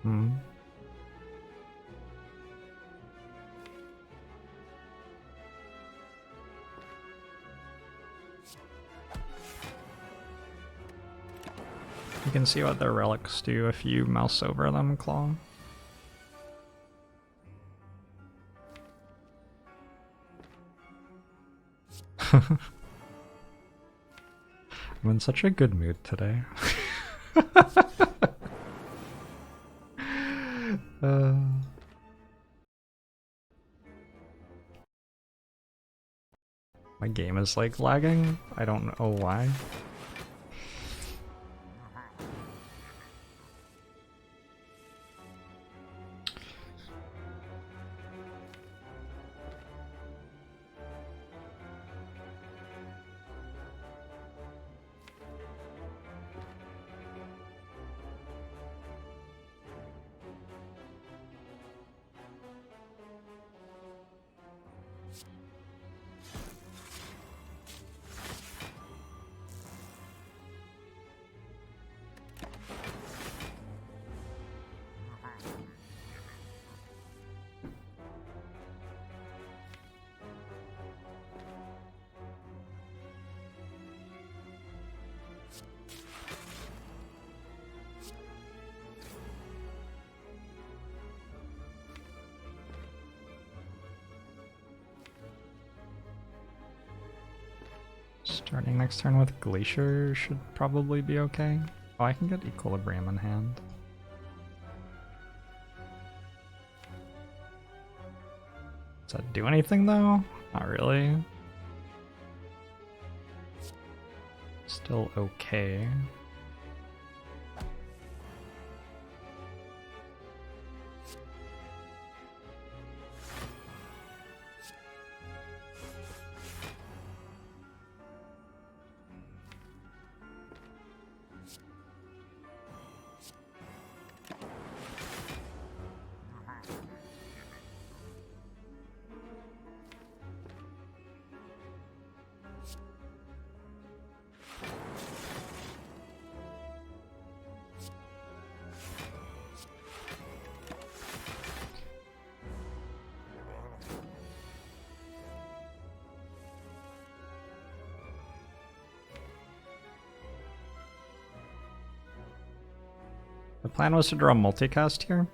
Hmm. You can see what their relics do if you mouse over them, Claw. I'm in such a good mood today. My game is like lagging. I don't know why. Starting next turn with Glacier should probably be okay. Oh, I can get Equilibrium in hand. Does that do anything though? Not really. Still okay. plan was to draw multicast here.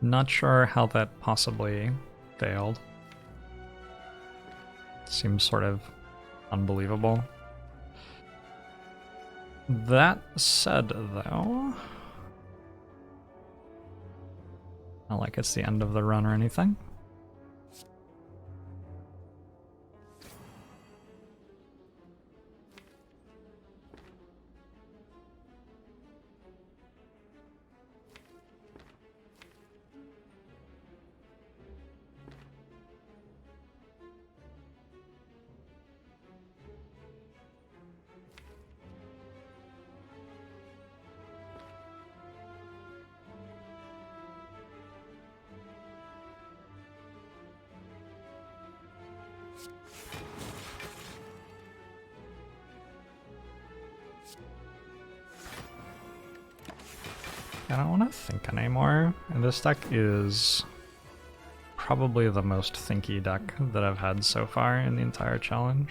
Not sure how that possibly failed. Seems sort of unbelievable. That said, though, not like it's the end of the run or anything. I don't want to think anymore, and this deck is probably the most thinky deck that I've had so far in the entire challenge.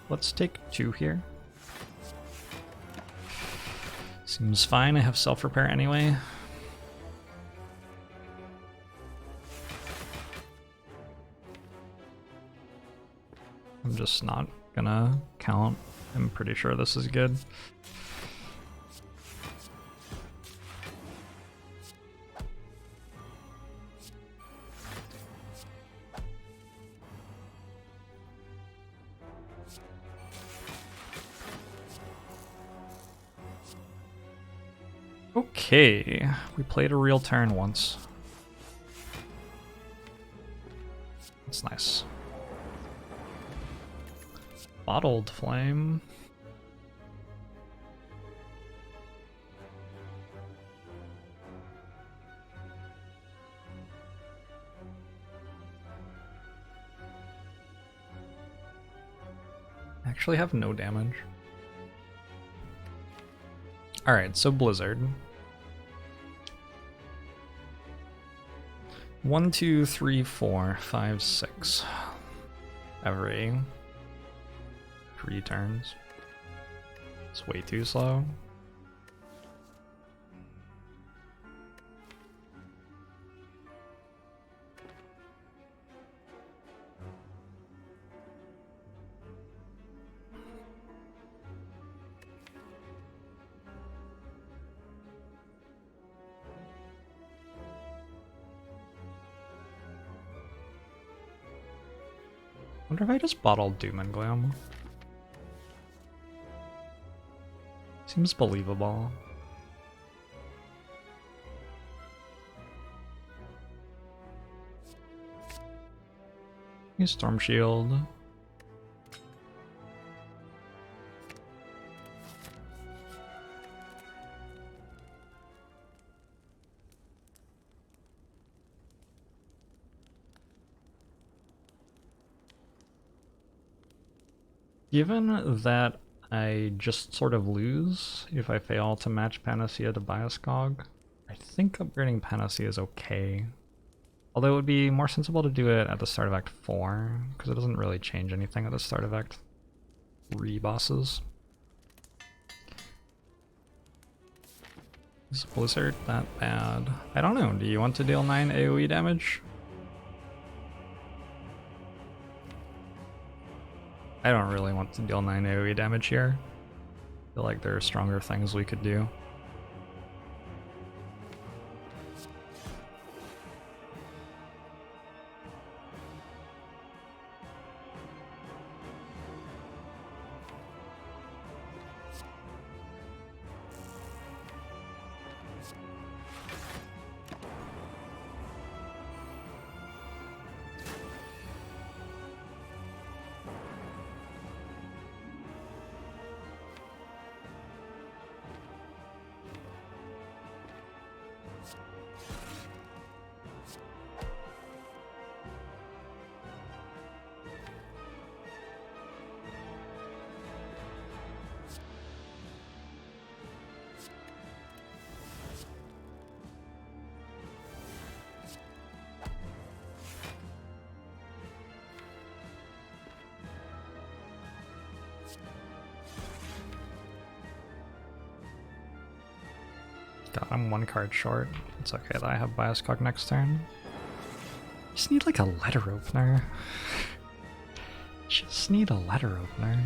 Let's take 2 here. Seems fine, I have self-repair anyway. I'm just not gonna count. I'm pretty sure this is good. Okay, we played a real turn once. That's nice. Bottled Flame. I actually have no damage. Alright, so Blizzard. 1, 2, 3, 4, 5, 6. Every 3 turns. It's way too slow. Wonder if I just bottled Doom and Gloom. Seems believable. Use Storm Shield. Given that I just sort of lose if I fail to match Panacea to Bias Cog, I think upgrading Panacea is okay. Although it would be more sensible to do it at the start of Act 4, because it doesn't really change anything at the start of Act 3 bosses. Is Blizzard that bad? I don't know, do you want to deal 9 AoE damage? I don't really want to deal 9 AoE damage here. I feel like there are stronger things we could do. God, I'm one card short. It's okay that I have Bias Cog next turn. Just need like a letter opener. Just need a letter opener.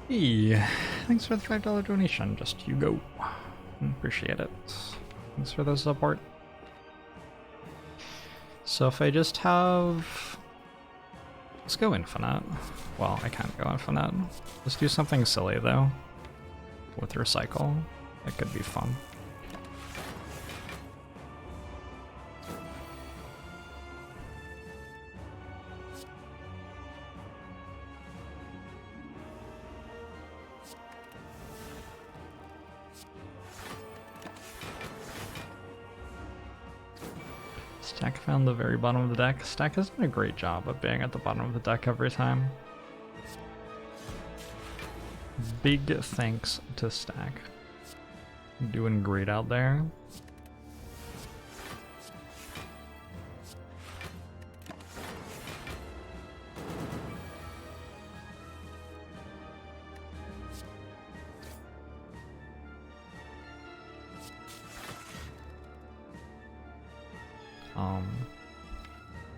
Hey, thanks for the $5 donation. Just you go. Appreciate it. Thanks for the support. So if I just have... Let's go infinite. Well, I can't go infinite. Let's do something silly though. With recycle. That could be fun. Stack found the very bottom of the deck. Stack has done a great job of being at the bottom of the deck every time. Big thanks to Stack. Doing great out there.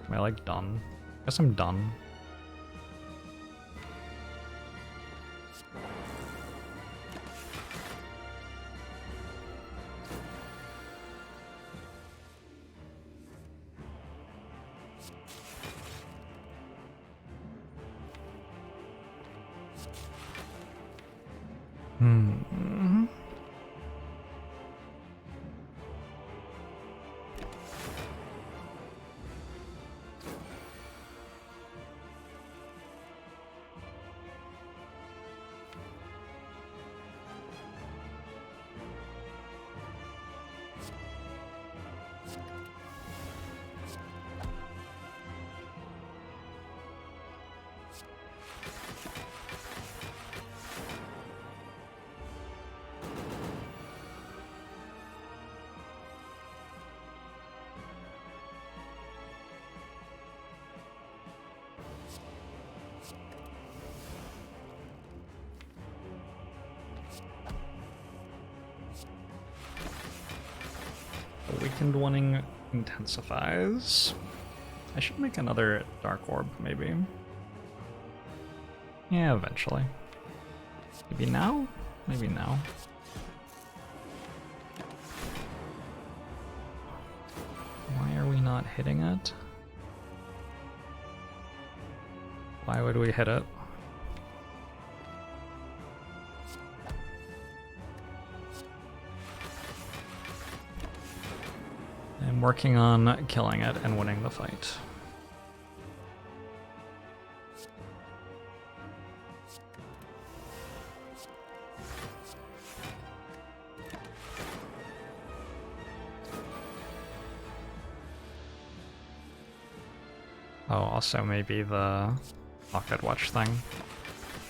Am I like done? I guess I'm done. Awakened Wanting intensifies. I should make another Dark Orb, maybe. Yeah, eventually. Maybe now? Maybe now. Why are we not hitting it? Why would we hit it? I'm working on killing it and winning the fight. Oh, also maybe the Pocket Watch thing.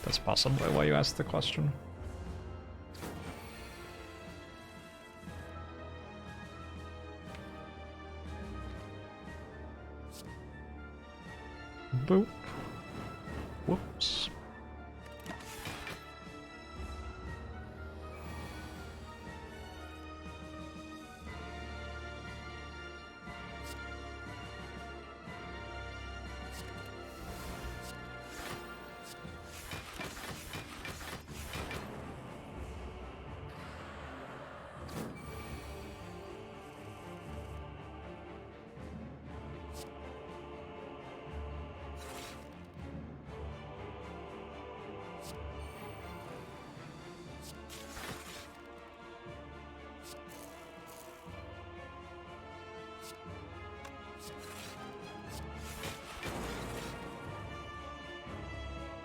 That's possibly why you asked the question. Boop. Whoops.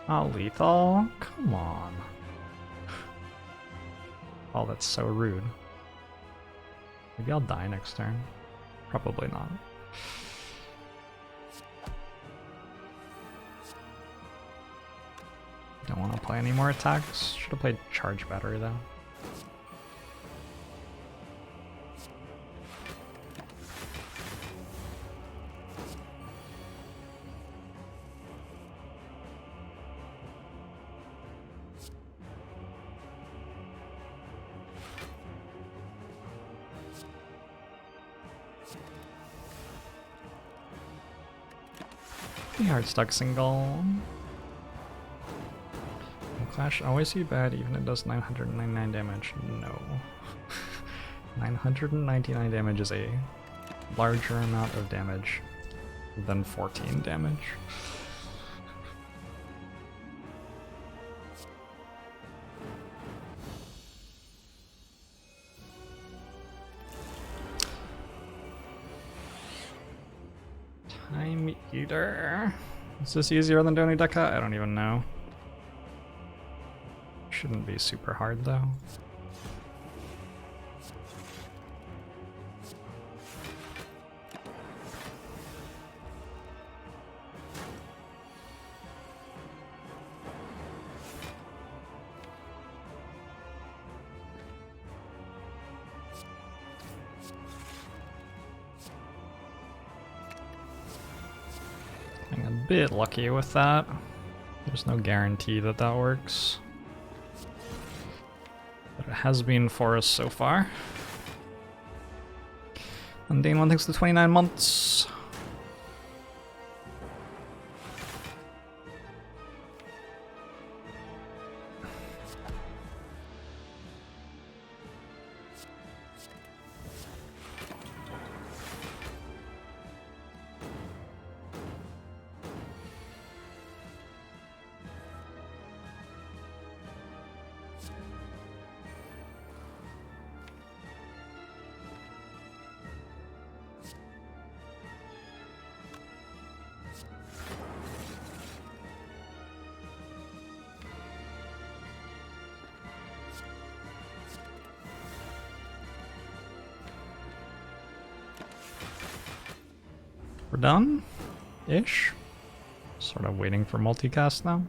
Not lethal? Come on. Oh, that's so rude. Maybe I'll die next turn. Probably not. Don't want to play any more attacks. Should have played charge battery though. Hard stuck single. Clash always see bad even it does 999 damage. No. 999 damage is a larger amount of damage than 14 damage. Time Eater. Is this easier than Doni Deca? I don't even know. Shouldn't be super hard though. Bit lucky with that. There's no guarantee that that works, but it has been for us so far. And Dane 1 takes the 29 months. We're done-ish. Sort of waiting for multicast now.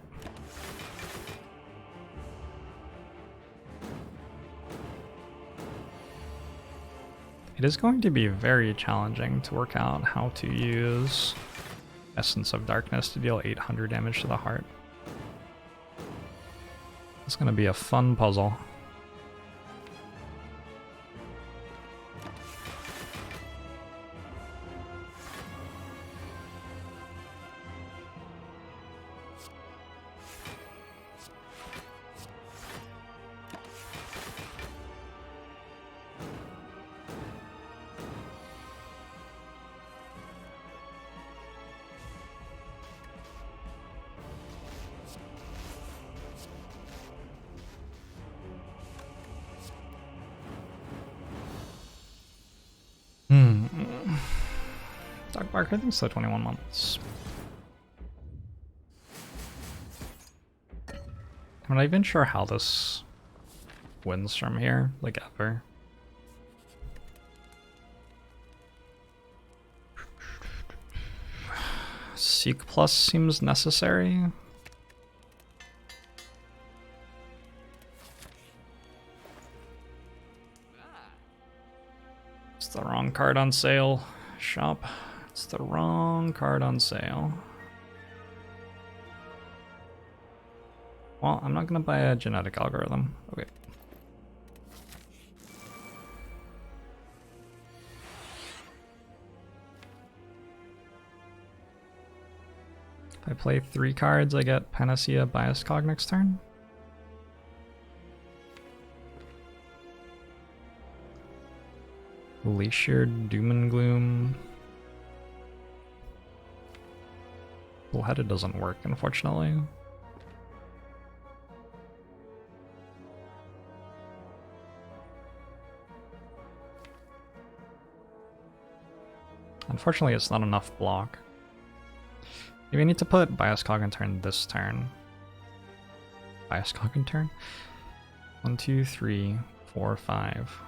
It is going to be very challenging to work out how to use Essence of Darkness to deal 800 damage to the heart. It's going to be a fun puzzle. Dog Bark, I think so, 21 months. I'm not even sure how this wins from here, like ever. Seek Plus seems necessary. the wrong card on sale. Shop. It's the wrong card on sale. Well, I'm not gonna buy a genetic algorithm. Okay. If I play 3 cards, I get Panacea Biased Cog next turn. Glacier Doom and Gloom. Bullheaded doesn't work, unfortunately. Unfortunately, it's not enough block. Maybe I need to put Bias Cog in turn this turn. Bias Cog in turn? 1, 2, 3, 4, 5.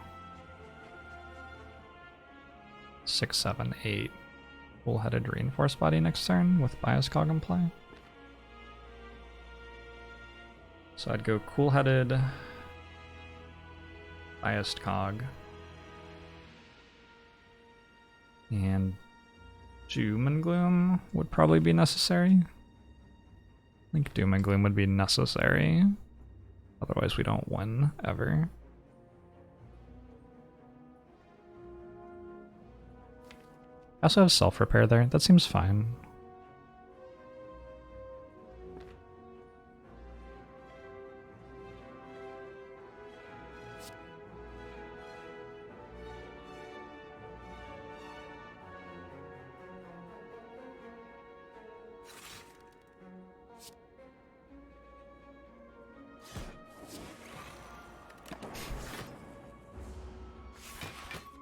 6, 7, 8. Bullheaded Reinforced Body next turn with Bias Cog in play. So I'd go Cool-Headed, Biased Cog, and Doom and Gloom would probably be necessary. I think Doom and Gloom would be necessary. Otherwise we don't win, ever. I also have self-repair there. That seems fine.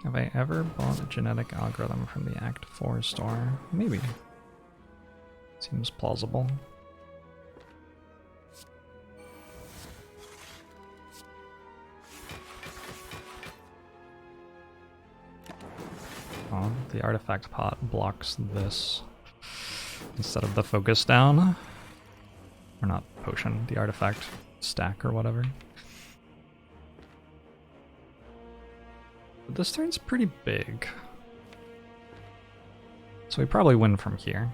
Have I ever bought a genetic algorithm from the Act 4 store? Maybe. Seems plausible. Oh, the artifact pot blocks this instead of the focus down. Or not potion, the artifact stack or whatever. But this turn's pretty big. So we probably win from here.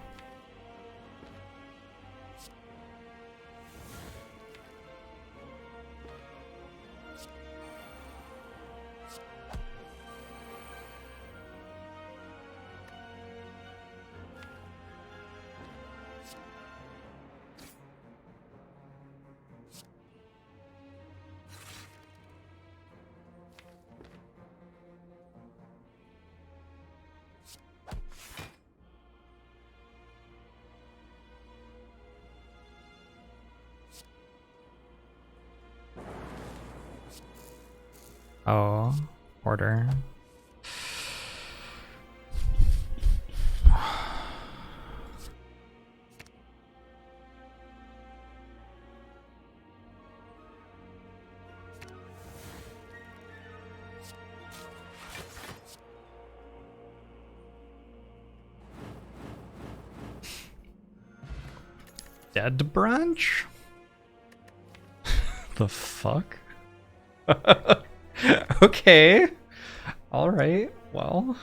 Oh, order. Dead branch? The fuck? Okay. Alright, well.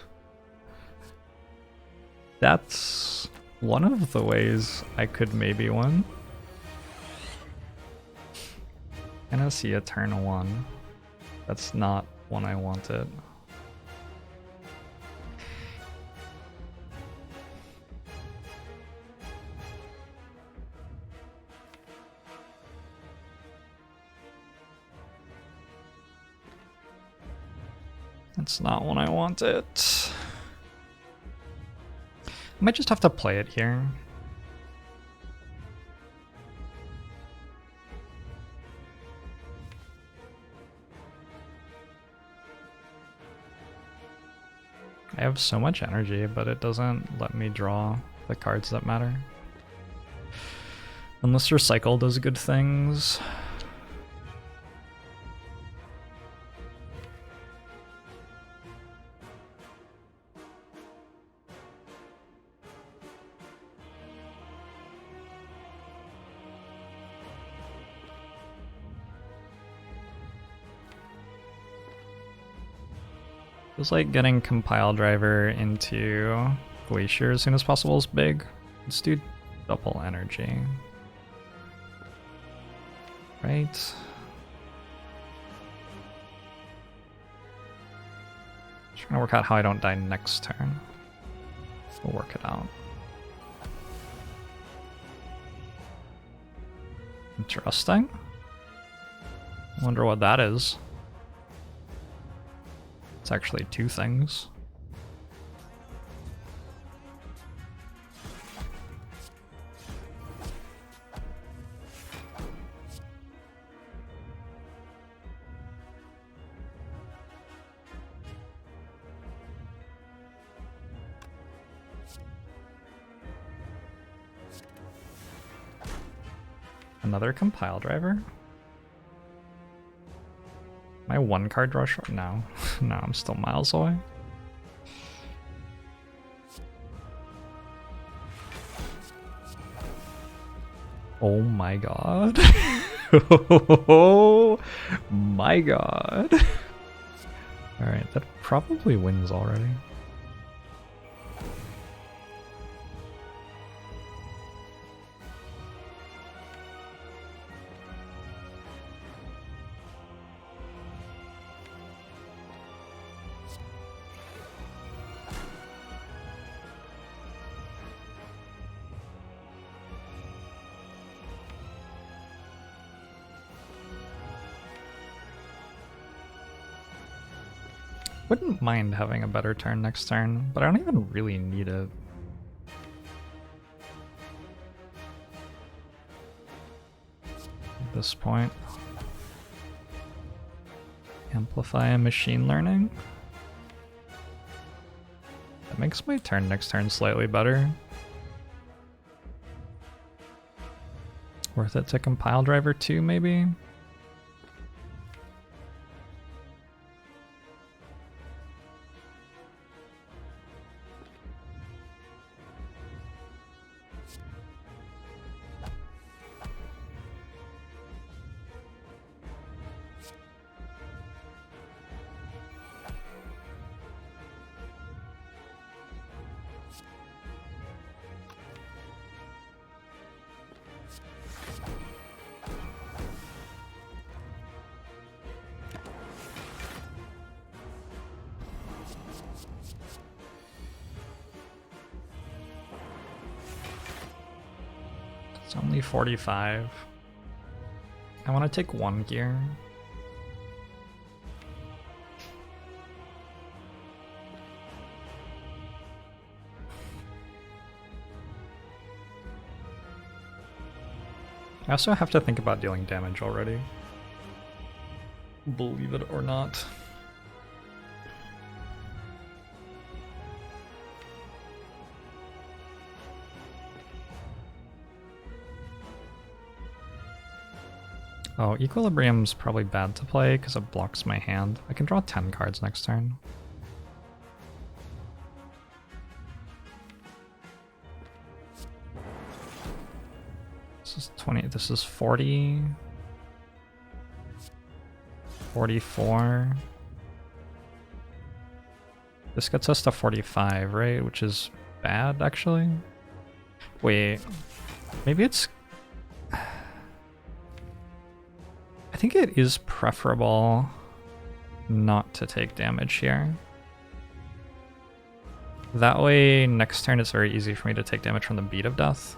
That's one of the ways I could maybe win. And I see a turn 1. That's not one I wanted. That's not what I wanted. I might just have to play it here. I have so much energy, but it doesn't let me draw the cards that matter. Unless your cycle does good things. Feels like getting compile driver into Glacier as soon as possible is big. Let's do double energy. Right. Trying to work out how I don't die next turn. We'll work it out. Interesting. Wonder what that is. It's actually two things. Another compile driver? My one card draw short? No. No, I'm still miles away. Oh my god. Oh my god. Alright, that probably wins already. Wouldn't mind having a better turn next turn, but I don't even really need it. At this point. Amplify machine learning. That makes my turn next turn slightly better. Worth it to compile driver 2 maybe? It's only 45. I want to take one gear. I also have to think about dealing damage already. Believe it or not. Oh, Equilibrium's probably bad to play because it blocks my hand. I can draw 10 cards next turn. This is 20, this is 40. 44. This gets us to 45, right? Which is bad, actually. Wait, maybe it's... I think it is preferable not to take damage here. That way, next turn it's very easy for me to take damage from the Beat of Death.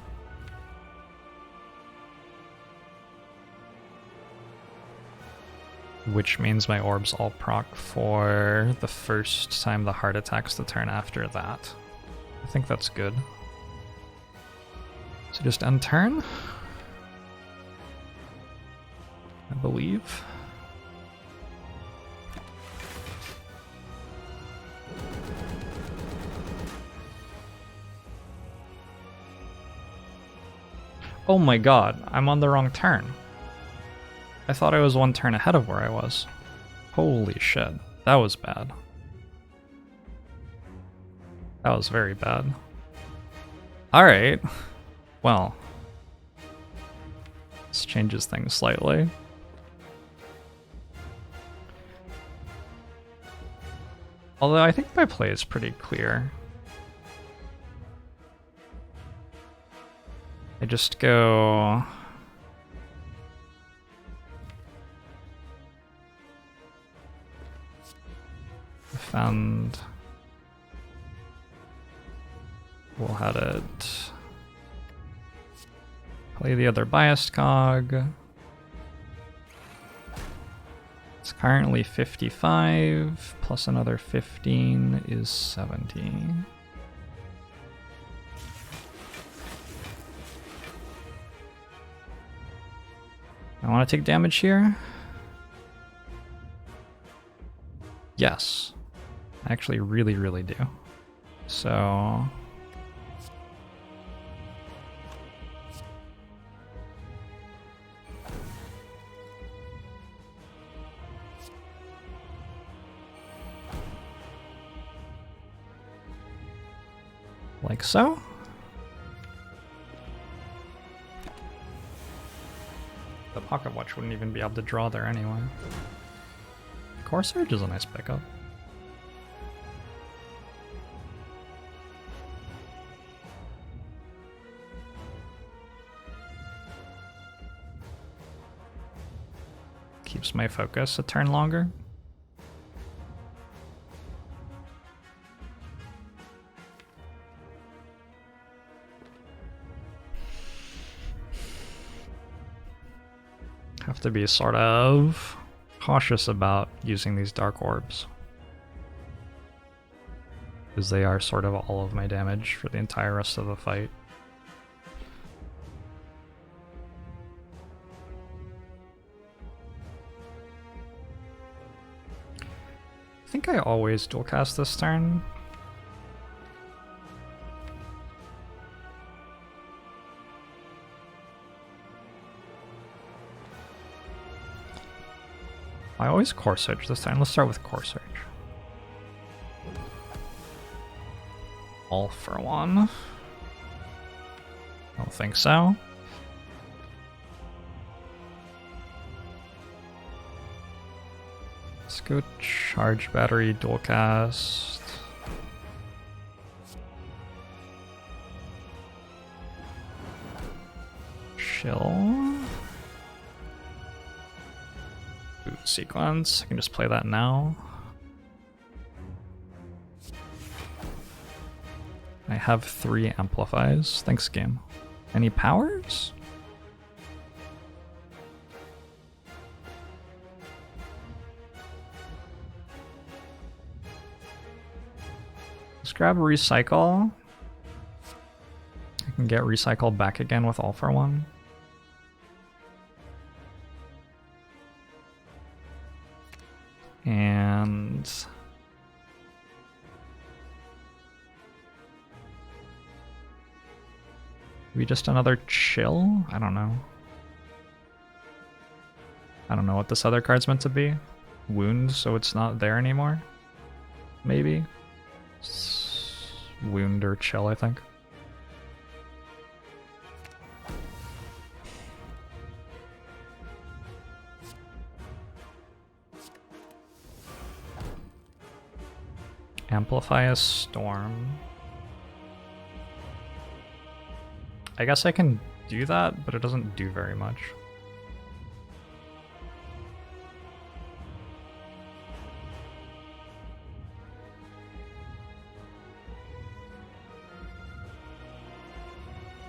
Which means my orbs all proc for the first time the heart attacks the turn after that. I think that's good. So just end turn. I believe. Oh my god, I'm on the wrong turn. I thought I was one turn ahead of where I was. Holy shit, that was bad. That was very bad. Alright, well. This changes things slightly. Although I think my play is pretty clear. I just go... defend. We'll have it... play the other biased cog. It's currently 55, plus another 15 is 70. I want to take damage here. Yes. I actually really do. So... like so. The pocket watch wouldn't even be able to draw there anyway. Core Surge is a nice pickup. Keeps my focus a turn longer. Have to be sort of cautious about using these dark orbs, because they are sort of all of my damage for the entire rest of the fight. I think I always dual cast this turn. I always Core Surge this time. Let's start with Core Surge. All for one. Don't think so. Let's go Charge Battery, dual cast. Chill. Boot sequence. I can just play that now. I have 3 amplifies. Thanks, game. Any powers? Let's grab Recycle. I can get Recycle back again with All for One. And maybe just another chill? I don't know. I don't know what this other card's meant to be. Wound, so it's not there anymore? Maybe? Wound or chill, I think. Amplify a storm. I guess I can do that, but it doesn't do very much.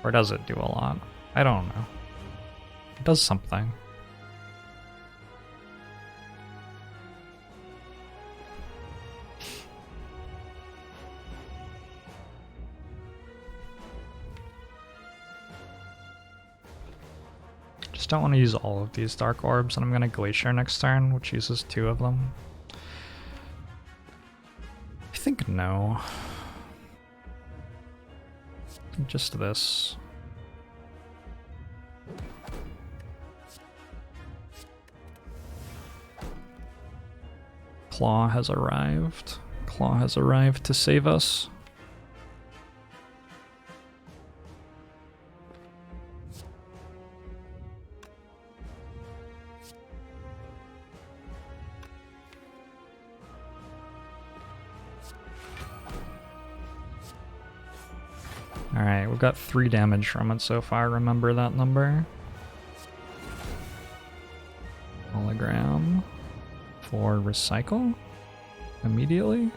Or does it do a lot? I don't know. It does something. Just don't want to use all of these dark orbs, and I'm going to Glacier next turn, which uses 2 of them. I think no. Just this. Claw has arrived. Claw has arrived to save us. Alright, we've got 3 damage from it so far, remember that number. Hologram for recycle immediately.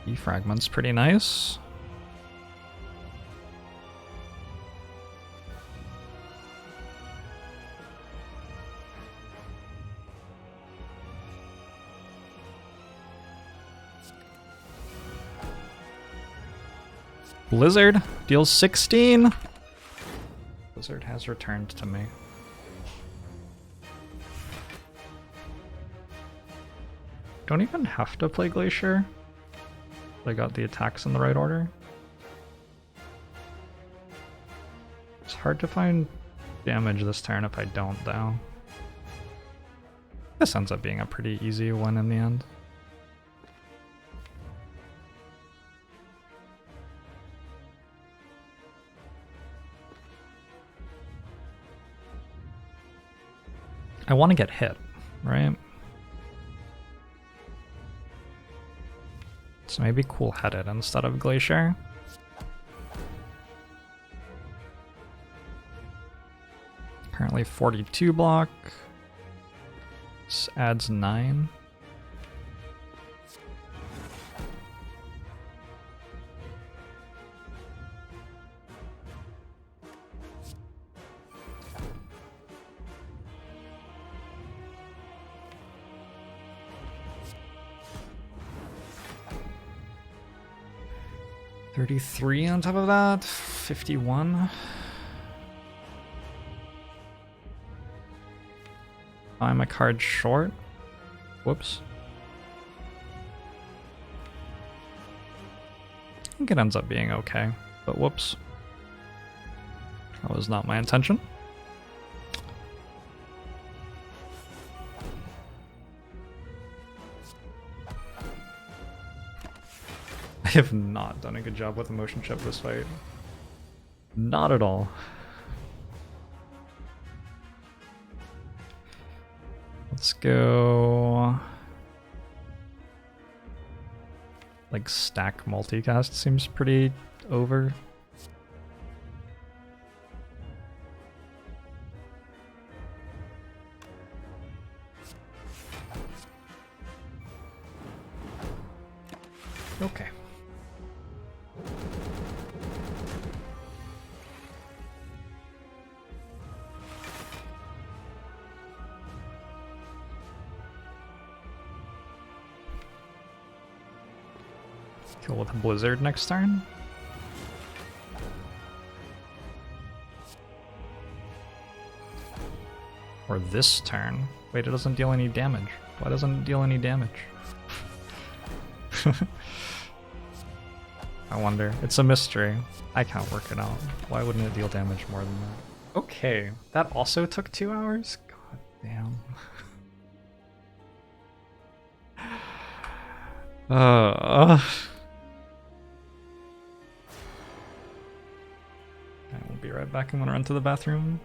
E-fragment's pretty nice. Blizzard deals 16. Blizzard has returned to me. Don't even have to play Glacier. I got the attacks in the right order. It's hard to find damage this turn if I don't, though. This ends up being a pretty easy one in the end. I want to get hit, right? So maybe cool-headed instead of Glacier. Currently 42 block. This adds 9. $33 on top of that, 51. I'm a card short. Whoops. I think it ends up being okay, but whoops. That was not my intention. I have not done a good job with the motion chip this fight. Not at all. Let's go... like stack multicast seems pretty over. Okay. Kill with a Blizzard next turn. Or this turn. Wait, it doesn't deal any damage. Why doesn't it deal any damage? I wonder. It's a mystery. I can't work it out. Why wouldn't it deal damage more than that? Okay, that also took 2 hours? God damn. We'll be right back. I'm gonna run to the bathroom.